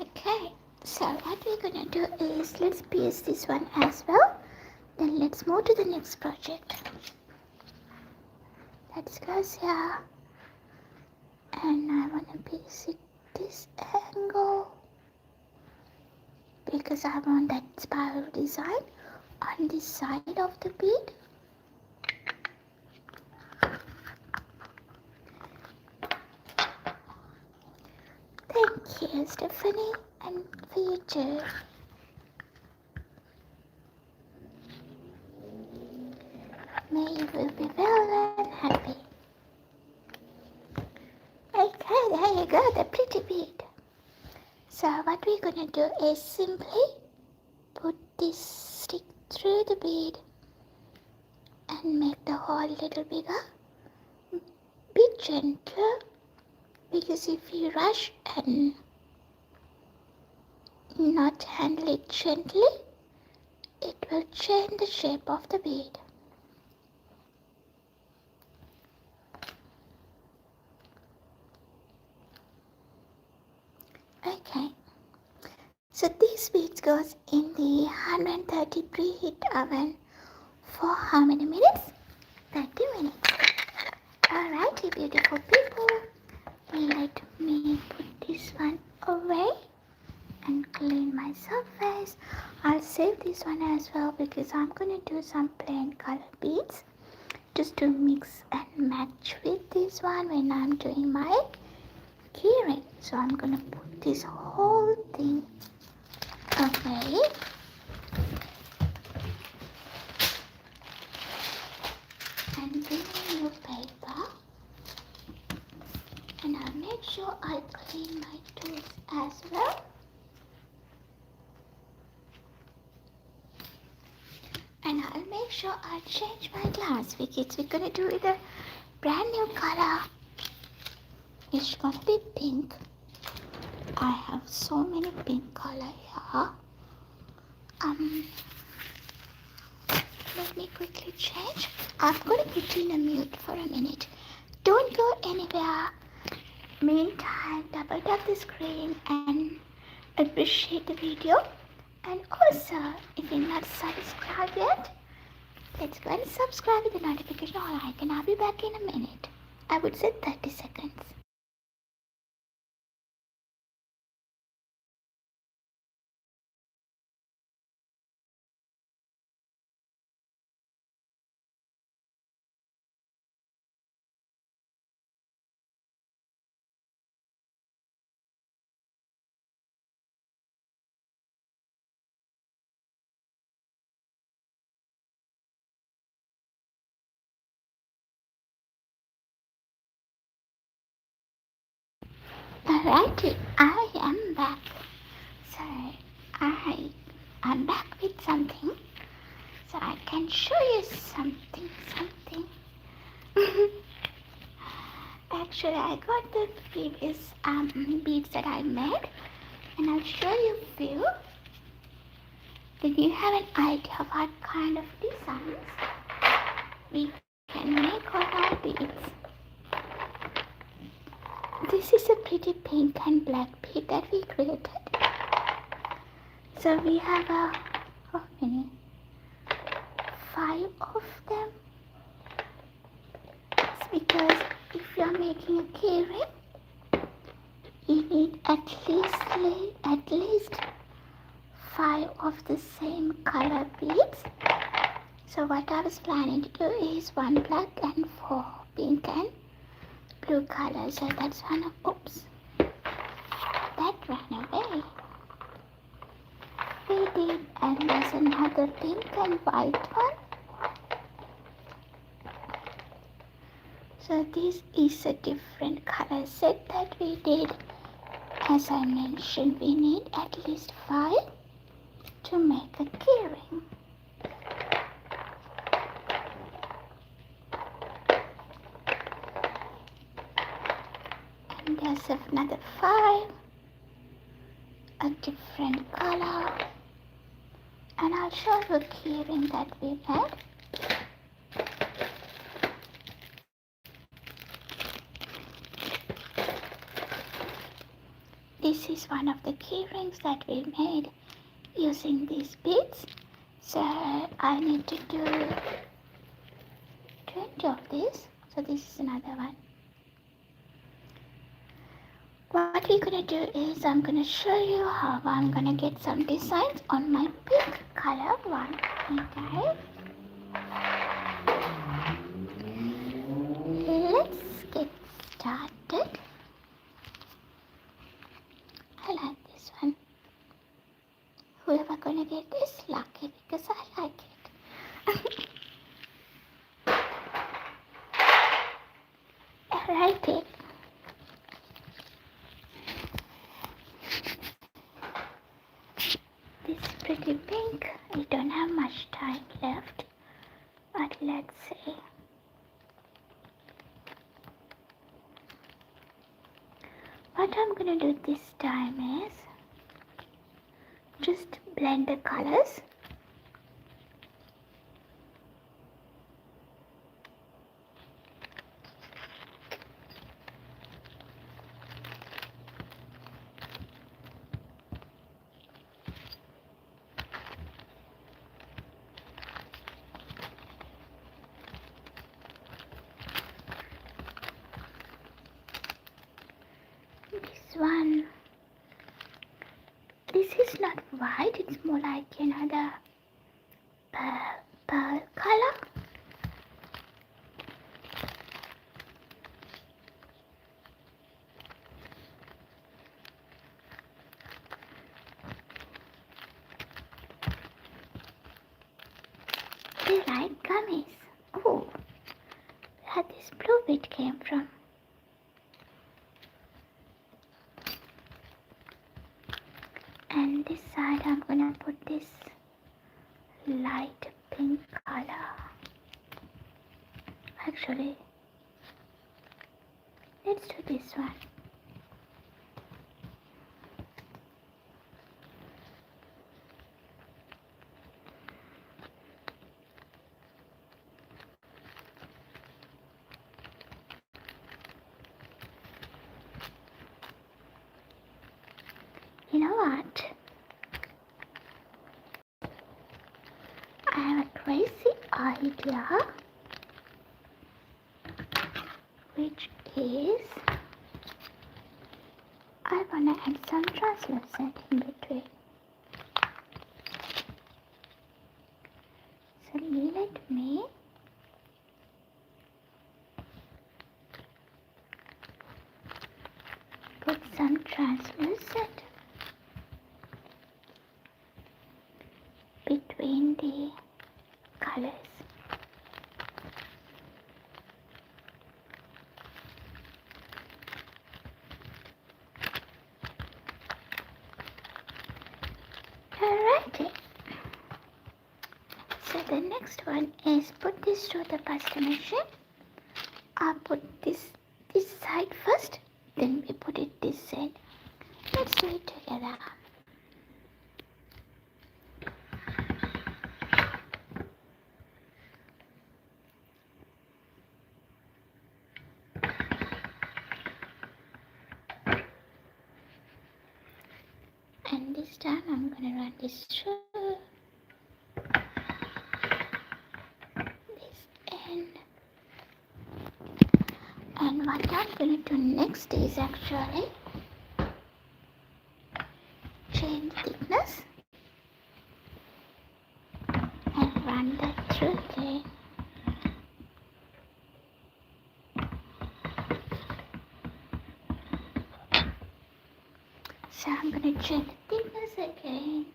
Okay, so what we're gonna do is let's piece this one as well. Then let's move to the next project. Let's go here. And I wanna piece it this angle because I want that spiral design on this side of the bead. Thank you, Stephanie, and for you too. May you will be well and happy. Okay, there you go, the pretty bead. So what we're gonna do is simply put this stick through the bead and make the hole a little bigger. Be gentle because if you rush and not handle it gently, it will change the shape of the bead. Okay, so these beads goes in the 130 preheat oven for how many minutes? 30 minutes. Alright, you beautiful people, let me put this one away and clean my surface. I'll save this one as well because I'm gonna do some plain color beads just to mix and match with this one when I'm doing my keyring. So I'm gonna put this whole thing away. And bring a new paper. And I'll make sure I clean my tools as well. And I'll make sure I change my glass because we're gonna do it a brand new color. It's gonna be pink. I have so many pink color here. Let me quickly change. I'm gonna put you in a mute for a minute. Don't go anywhere. Meantime, double tap the screen and appreciate the video. And also, if you're not subscribed yet, let's go and subscribe with the notification all icon. I'll be back in a minute. I would say 30 seconds. Alrighty, I am back. Sorry, I'm back with something. So I can show you something. Actually, I got the previous beads that I made, and I'll show you a few. Then you have an idea of what kind of designs we can make on our beads. This is a pretty pink and black bead that we created. So we have how many? 5 of them. It's because if you're making a keyring, you need at least 5 of the same color beads. So what I was planning to do is 1 black and 4 pink and blue color. So that's one of, oops, that ran away. We did, and there's another pink and white one. So this is a different color set that we did. As I mentioned, we need at least 5 to make a keyring. And there's another 5, a different color. And I'll show you a keyring that we made. This is one of the keyrings that we made using these beads. So I need to do 20 of these. So this is another one. What we're gonna do is I'm gonna show you how I'm gonna get some designs on my pink color one. Okay. Let's get started. I like this one. Whoever gonna get this lucky because I like it. Alrighty. This pretty pink. We don't have much time left, but let's see. What I'm gonna do this time is just blend the colors. This one, this is not white, it's more like another pearl color. They like gummies. Oh, where this blue bit came from. And this side I'm gonna put this light pink. pink color. Actually, let's do this one. You know what? I have a crazy idea, which is I wanna add some translucent in between. So let me put some translucent between the colors. Alrighty. So the next one is put this through the pasta machine. I'll put this side first, then we put it this side. Let's do it together. And this time I'm gonna run this through this end. And what I'm gonna do next is actually change thickness and run that through again. So I'm gonna change the thickness again.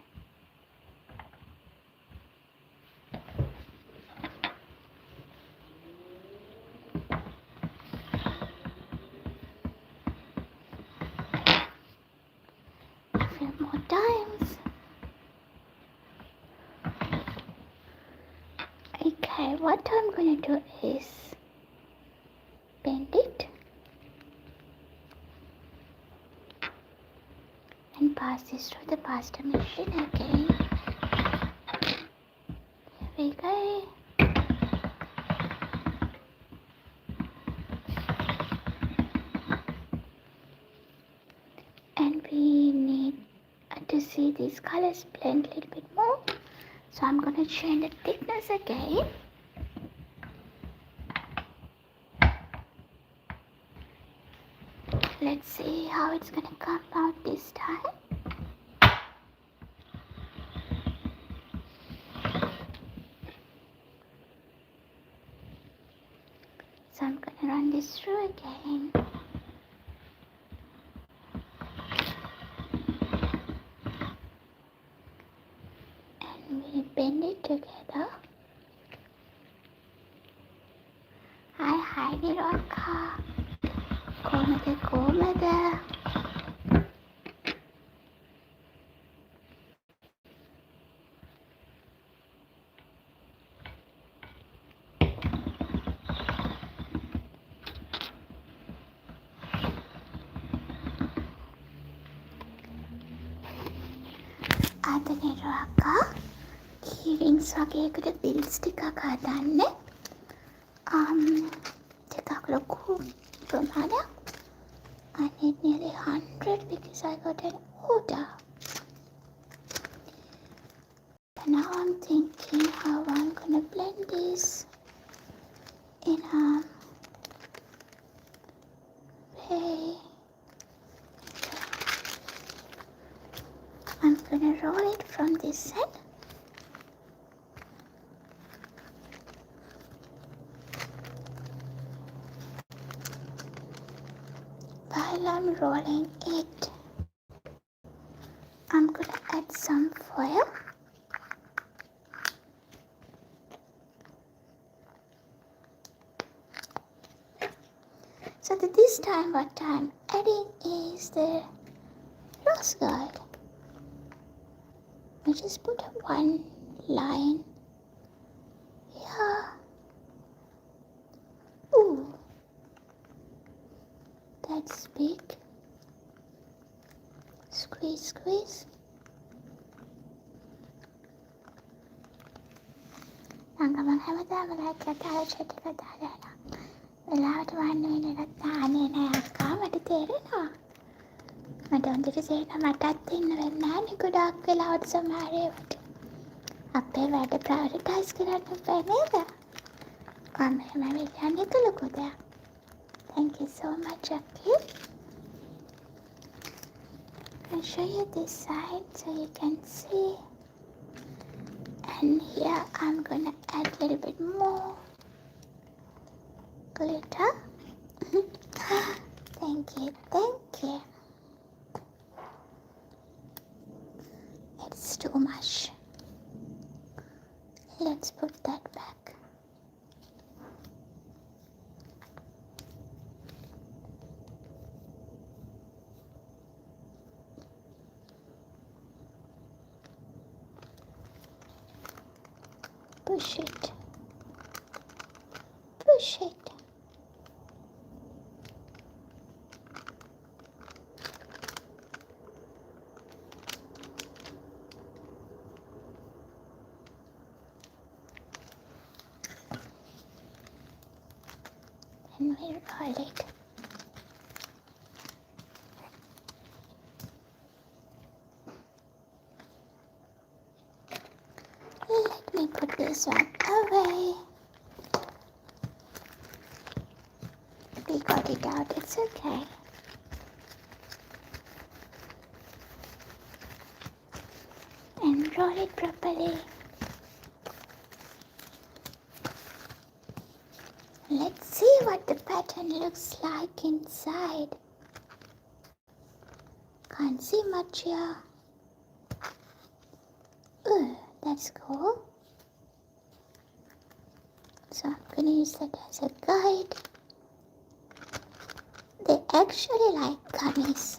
A few more times. Okay, what I'm gonna do is bend it and pass this through the pasta machine again. Here we go. And we need to see these colors blend a little bit more. So I'm gonna change the thickness again. Let's see how it's gonna come out this time. So I'm gonna run this through again. And we bend it together. Hi Nirodka. Komada. අද නිරාකා කීරින්ස් වගේකට bills ටිකක් හදන්න ටිකක් ලොකු ප්‍රමාණයක්. I need nearly 100 because I got an order. And now I'm thinking how I'm gonna blend this in a way. I'm gonna roll it from this side. While I'm rolling it, I'm gonna add some foil. So this time what I'm adding is the rose gold. I just put one line squeeze, squeeze. මම හැමදාම like කතාව chat එක දාලා වෙලාවට වන්න වෙන එකක් දාන්නේ නෑ අක්කා මට තේරෙනවා. මට හොඳට තේරෙනවා මටත් දෙන්න වෙන්නේ නෑනේ ගොඩාක් වෙලාවට සමහර ඒවාට. අපේ වැඩ ප්‍රයොරිටයිස් කරන්න බෑ නේද? මම එහෙම වෙන්නේ ඒක ලොකු දෙයක්. Thank you so much, Aki. I'll show you this side so you can see. And here I'm gonna add a little bit more glitter. Thank you, thank you. It's too much. Let's put that back. Push it. Push it. And we'll roll it. Let me put this one away. We got it out, it's okay. And roll it properly. Let's see what the pattern looks like inside. Can't see much here. Ooh, that's cool. So I'm gonna use that as a guide. They actually like gummies.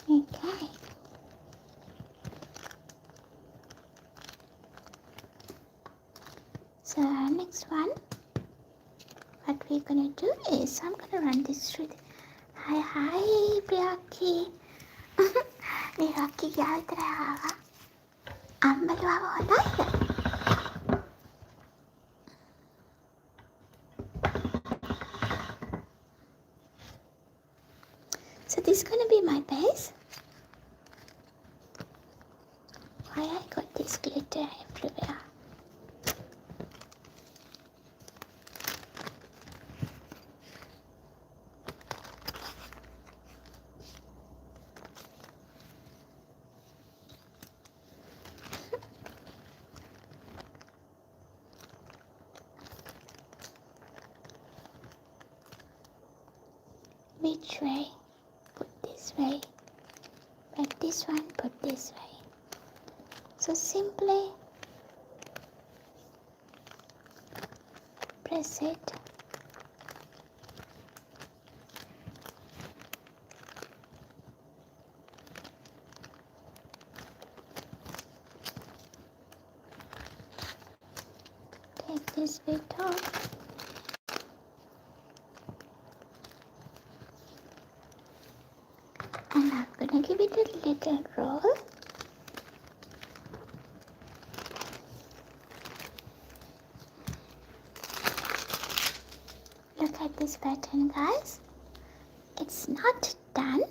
Okay. So next one, what we're gonna do is I'm gonna run this through. Hi, Biaki. Biaki යාත්‍රාව අම්බලුවව හොඳයිද? So this is gonna be my base. Why I got this glitter everywhere? Which way? Put this way. But this one, put this way. So simply press it. Take this bit off. And I'm gonna give it a little roll. Look at this pattern, guys. It's not done.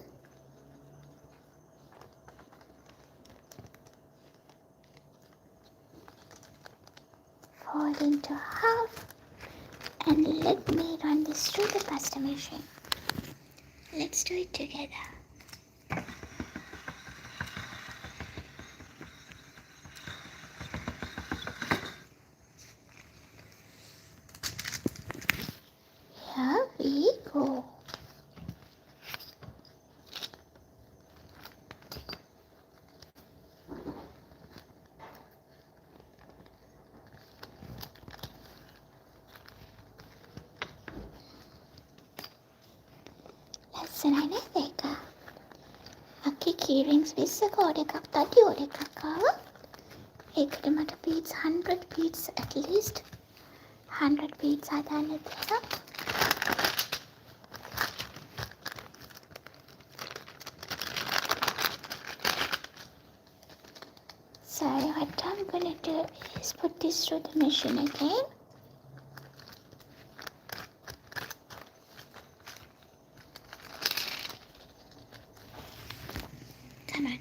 Fold into half and let me run this through the pasta machine. Let's do it together. Here we go. ලස්සනයි නේද ඒක? අක්කේ keyring Swiss එක order එකක් තඩි order එකක් ආවා. ඒකට මට beads 100 beads at least 100 beads හදාන්න තියෙනවා. So what I'm gonna do is put this through the machine again. Come on.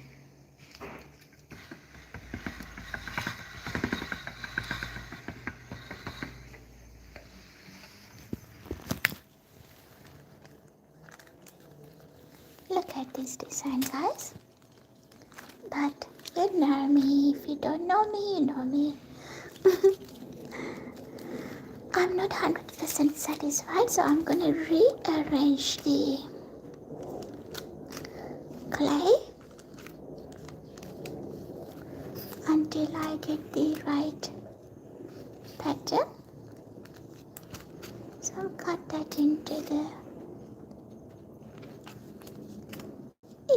Look at this design, guys. But you know me. If you don't know me, you know me. I'm not 100% satisfied, so I'm gonna rearrange the clay until I get the right pattern. So I'll cut that into the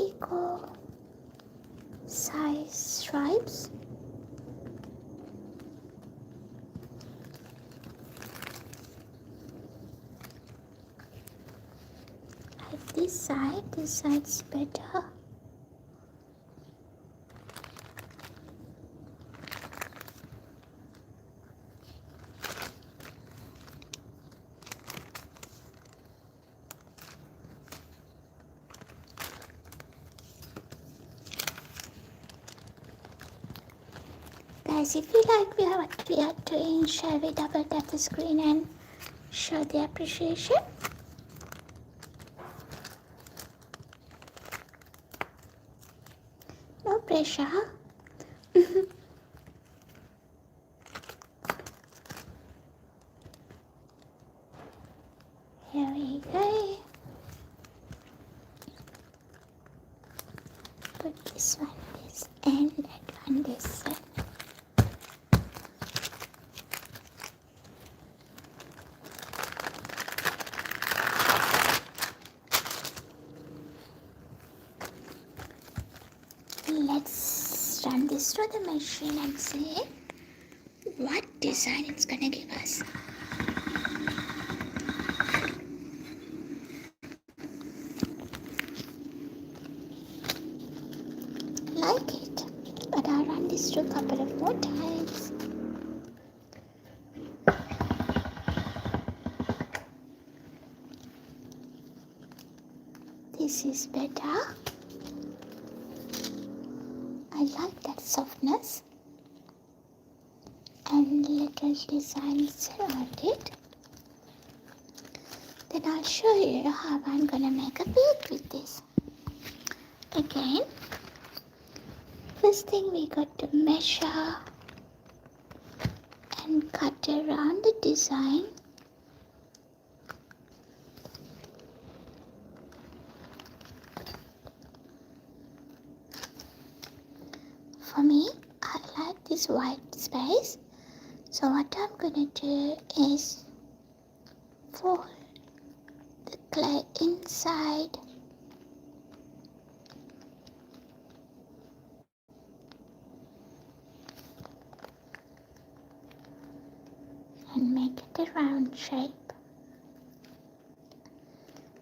equal size stripes. Like this side's better. Guys, if you like what we are doing, shall we double tap the screen and show the appreciation? No pressure. Here we go. Put this one this and that one this one. Let's run this through the machine and see what design it's gonna give us. Like it, but I'll run this through a couple of more times. This is better. I like that softness and little designs around it. Then I'll show you how I'm gonna make a bead with this. Again, first thing we got to measure and cut around the design. For me, I like this white space. So what I'm gonna do is fold the clay inside and make it a round shape.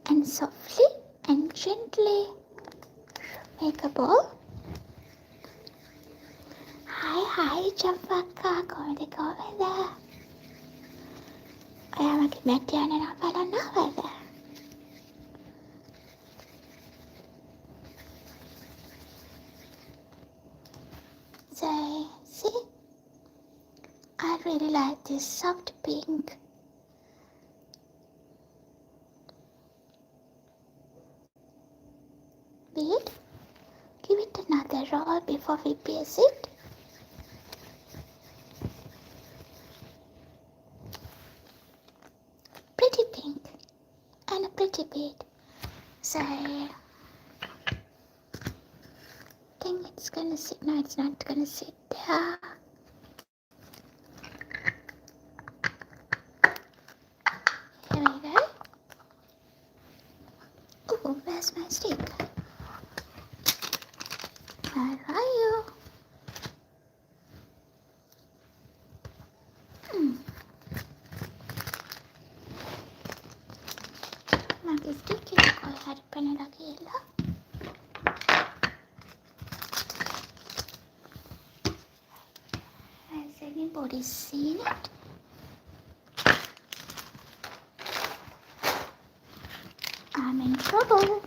And softly and gently make a ball. Hi, Champaka, කොහොමද? ඔයා මගේ mat යනවා බලන්නවද? So, see? I really like this soft pink. Bead. Give it another roll before we pierce it. Pretty pink and a pretty bead. So, I think it's gonna sit. No, it's not gonna sit there. Here we go. Oh, Where's my stick? Where are you? මගේ stiff එක කොහේ හරි පැනලා ගිහලා. Has anybody seen it? I'm in trouble.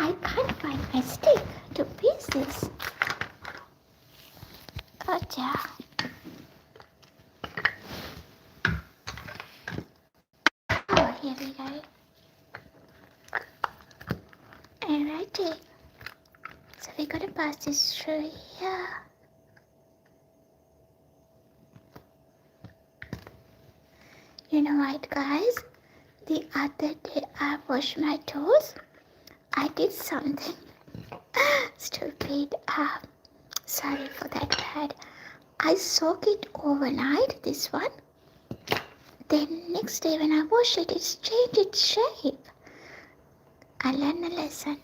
I can't find my stick to pieces. Oh dear. Oh, here we go. Alrighty. So we're gonna pass this through here. You know what, guys? The other day I washed my toes. I did something stupid. Sorry for that word. I soak it overnight, this one. Then next day when I wash it, it's changed its shape. I learned a lesson.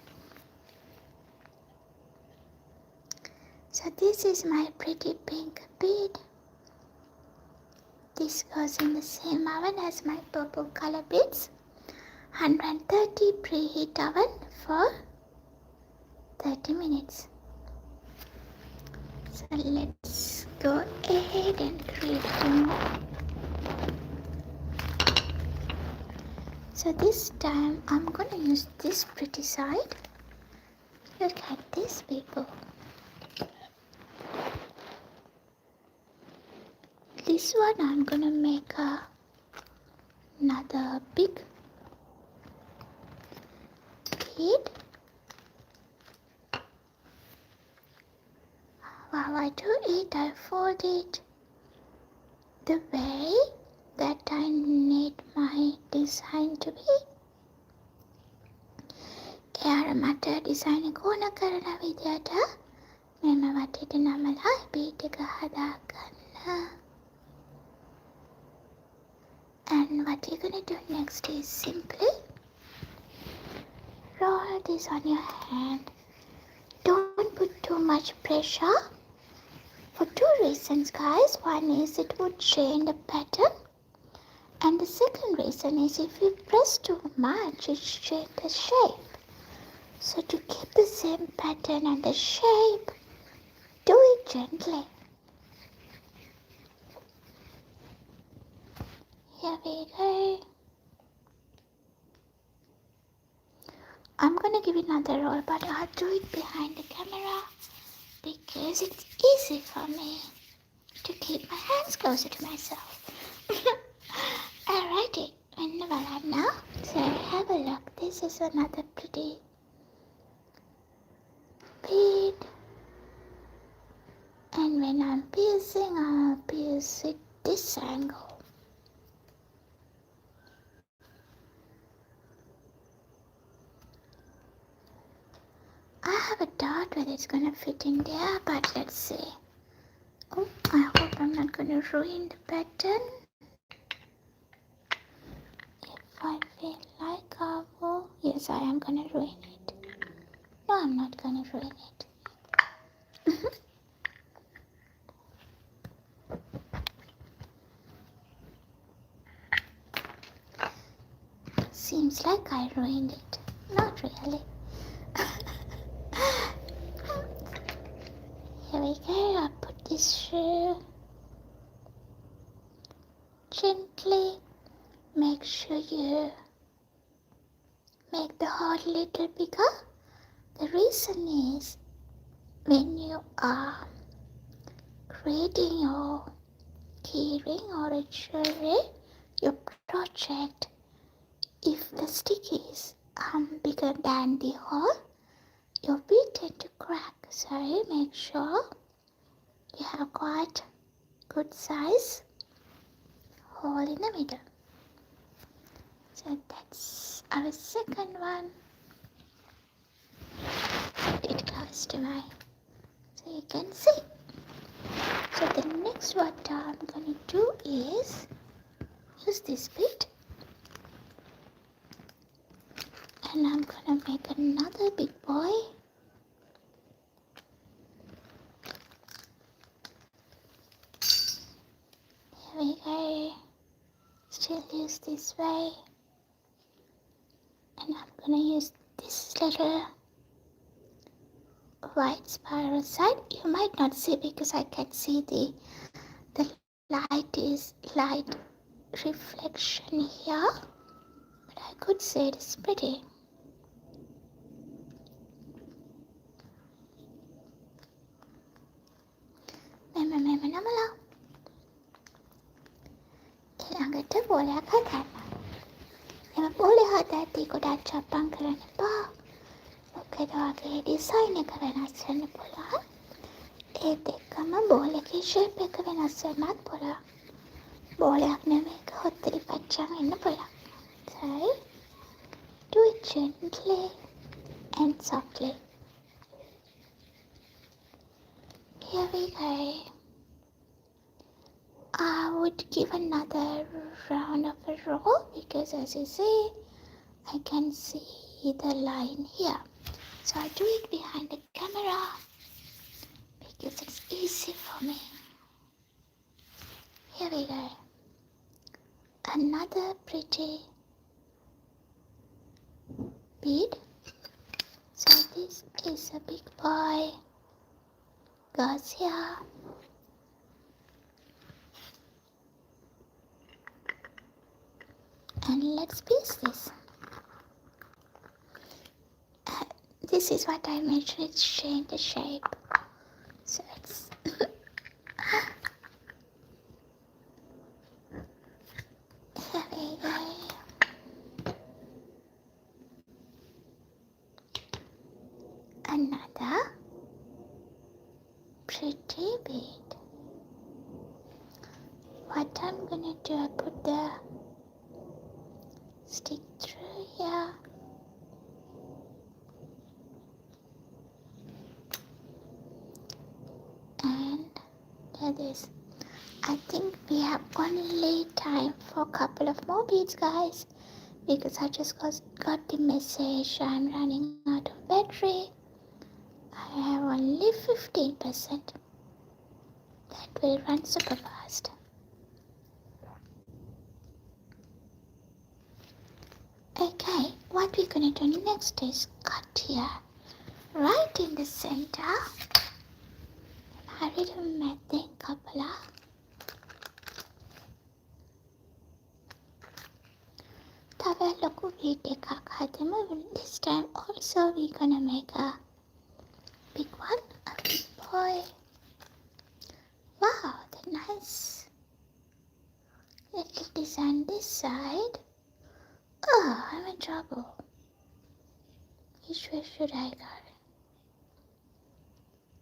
So this is my pretty pink bead. This goes in the same oven as my purple color beads. 130 preheat oven for 30 minutes. So let's go ahead and create more. So this time I'm gonna use this pretty side. Look at this, people. This one I'm gonna make another big bead. While I do it, I fold it the way that I need my design to be. එයාට මට design එක ඕන කරන විදියට මෙම වටේට නමලා බීඩ් එක හදාගන්න. And what you're gonna do next is simply roll this on your hand. Don't put too much pressure for two reasons, guys. One is it would change the pattern, and the second reason is if you press too much, it changes the shape. So to keep the same pattern and the shape, do it gently. Here we go. I'm gonna give it another roll, but I'll do it behind the camera because it's easy for me to keep my hands closer to myself. Alrighty, now. So have a look. This is another pretty bead. And when I'm piercing, I'll pierce it this angle. I have a doubt whether it's gonna fit in there, but let's see. Oh, I hope I'm not gonna ruin the pattern. If I feel like I will, yes, I am gonna ruin it. No, I'm not gonna ruin it. Seems like I ruined it. Not really. Here we go. I'll put this through. Gently make sure you make the hole a little bigger. The reason is when you are creating your keyring or a jewelry, your project, if the stick is bigger than the hole, your bead tend to crack. So make sure you have quite good size hole in the middle. So that's our second one. It goes to my, so you can see. So the next what I'm gonna do is use this bit And I'm gonna make another big boy. Here we go. Still use this way. And I'm gonna use this little white spiral side. You might not see because I can see the light reflection here, but I could say it is pretty. මෙම නමලා ඊළඟට බෝලයක් හදන්න. එම බෝලය හදද්දී ගොඩක් චප්පම් කරන්න එපා. මොකද වගේ design එක වෙනස් වෙන්න පුළුවන්. ඒත් එක්කම බෝලේ ෂේප් එක වෙනස් වෙන්නත් පුළුවන්. බෝලයක් නෙමෙයි කොත්තලි පච්චම් වෙන්න පුළුවන්. So do it gently and softly. Here we go. I would give another round of a roll because as you see, I can see the line here. So I do it behind the camera because it's easy for me. Here we go. Another pretty bead. So this is a big boy. Goes here. And let's piece this. This is what I mentioned, it's change the shape. So it's here we go. Another pretty bead. What I'm gonna do, I put the stick through here. And there it is. I think we have only time for a couple of more beads, guys, because I just got the message I'm running out of battery. I have only 15%. That will run super fast. Okay, what we're gonna do next is cut here, right in the center. හරියට මැද්දෙන් කපලා තව ලොකු bead එකක් හදමු. This time also we're gonna make a big one, a big boy. Wow, the nice little design this side. Oh, I'm in trouble. Which way should I go?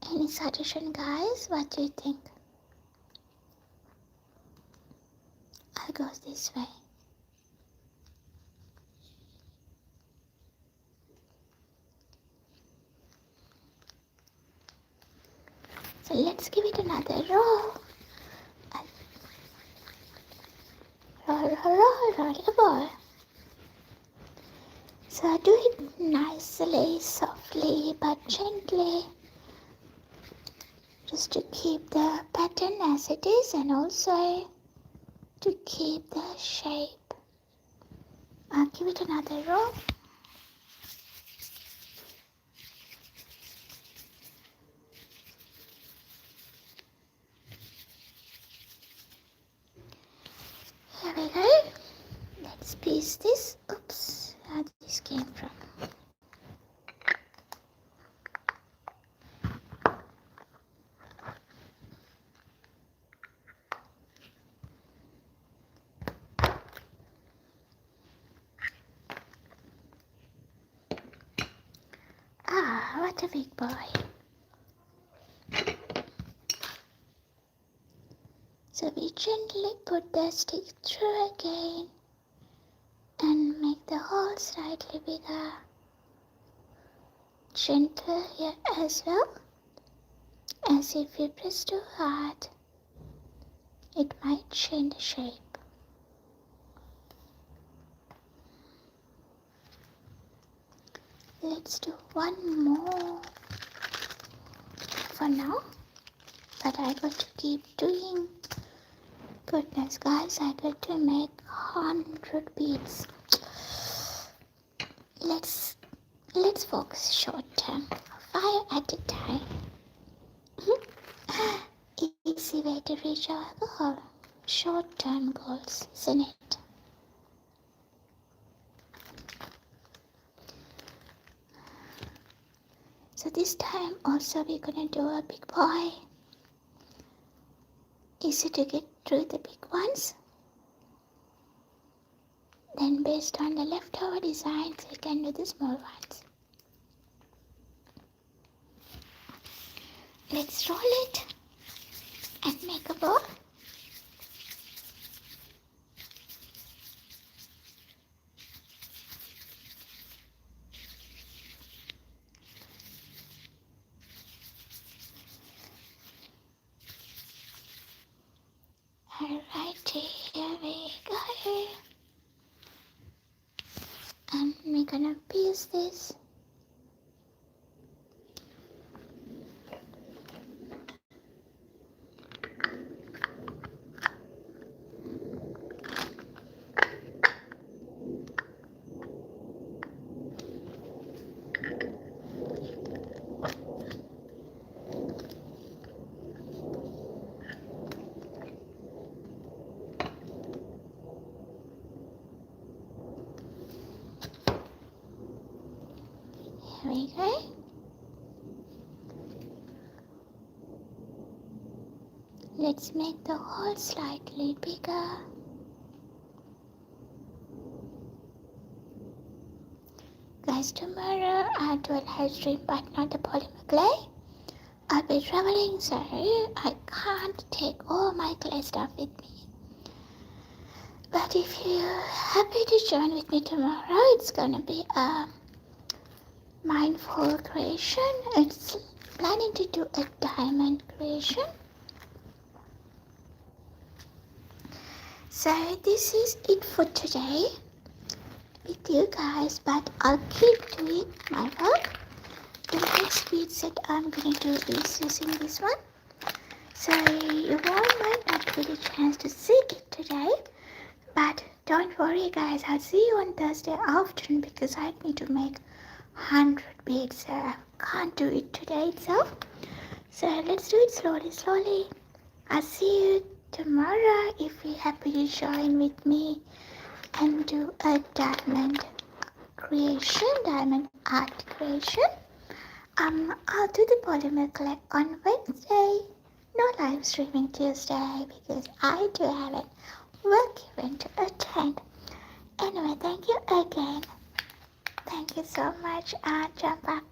Any suggestion, guys? What do you think? I'll go this way. So let's give it another roll. Roll the ball. So do it nicely, softly, but gently. Just to keep the pattern as it is and also to keep the shape. I'll give it another roll. Here we go. Let's piece this. Oops, where this came from. Ah, what a big boy. So we gently put the stick through again and make the hole slightly bigger. Gentle here as well, as if you press too hard, it might change the shape. let's do one more for now. But I got to keep doing. Goodness, guys, I got to make 100 beads. Let's focus short term, 5 at a time. Easy way to reach our goal. Short term goals, isn't it? So this time also we're gonna do a big boy. Easy to get through the big ones. Then based on the leftover designs, we can do the small ones. Let's roll it and make a ball. Alright, here we go. And we're gonna piece this. Here we go. Let's make the hole slightly bigger. Guys, tomorrow I'll do a live stream, but not the polymer clay. I'll be traveling, so I can't take all my clay stuff with me. But if you're happy to join with me tomorrow, it's gonna be a mindful creation. It's planning to do a diamond creation. So this is it for today with you guys, but I'll keep doing my work. The next bead set I'm gonna do is using this one. So you all might not get a chance to see it today, but don't worry guys, I'll see you on Thursday afternoon because I need to make 100 beads. So I can't do it today itself. So let's do it slowly. I'll see you tomorrow if you're happy to join with me and do a diamond creation, diamond art creation. I'll do the polymer clay on Wednesday. No live streaming Tuesday because I do have a work event to attend. Anyway, thank you again. Thank you so much. Jump back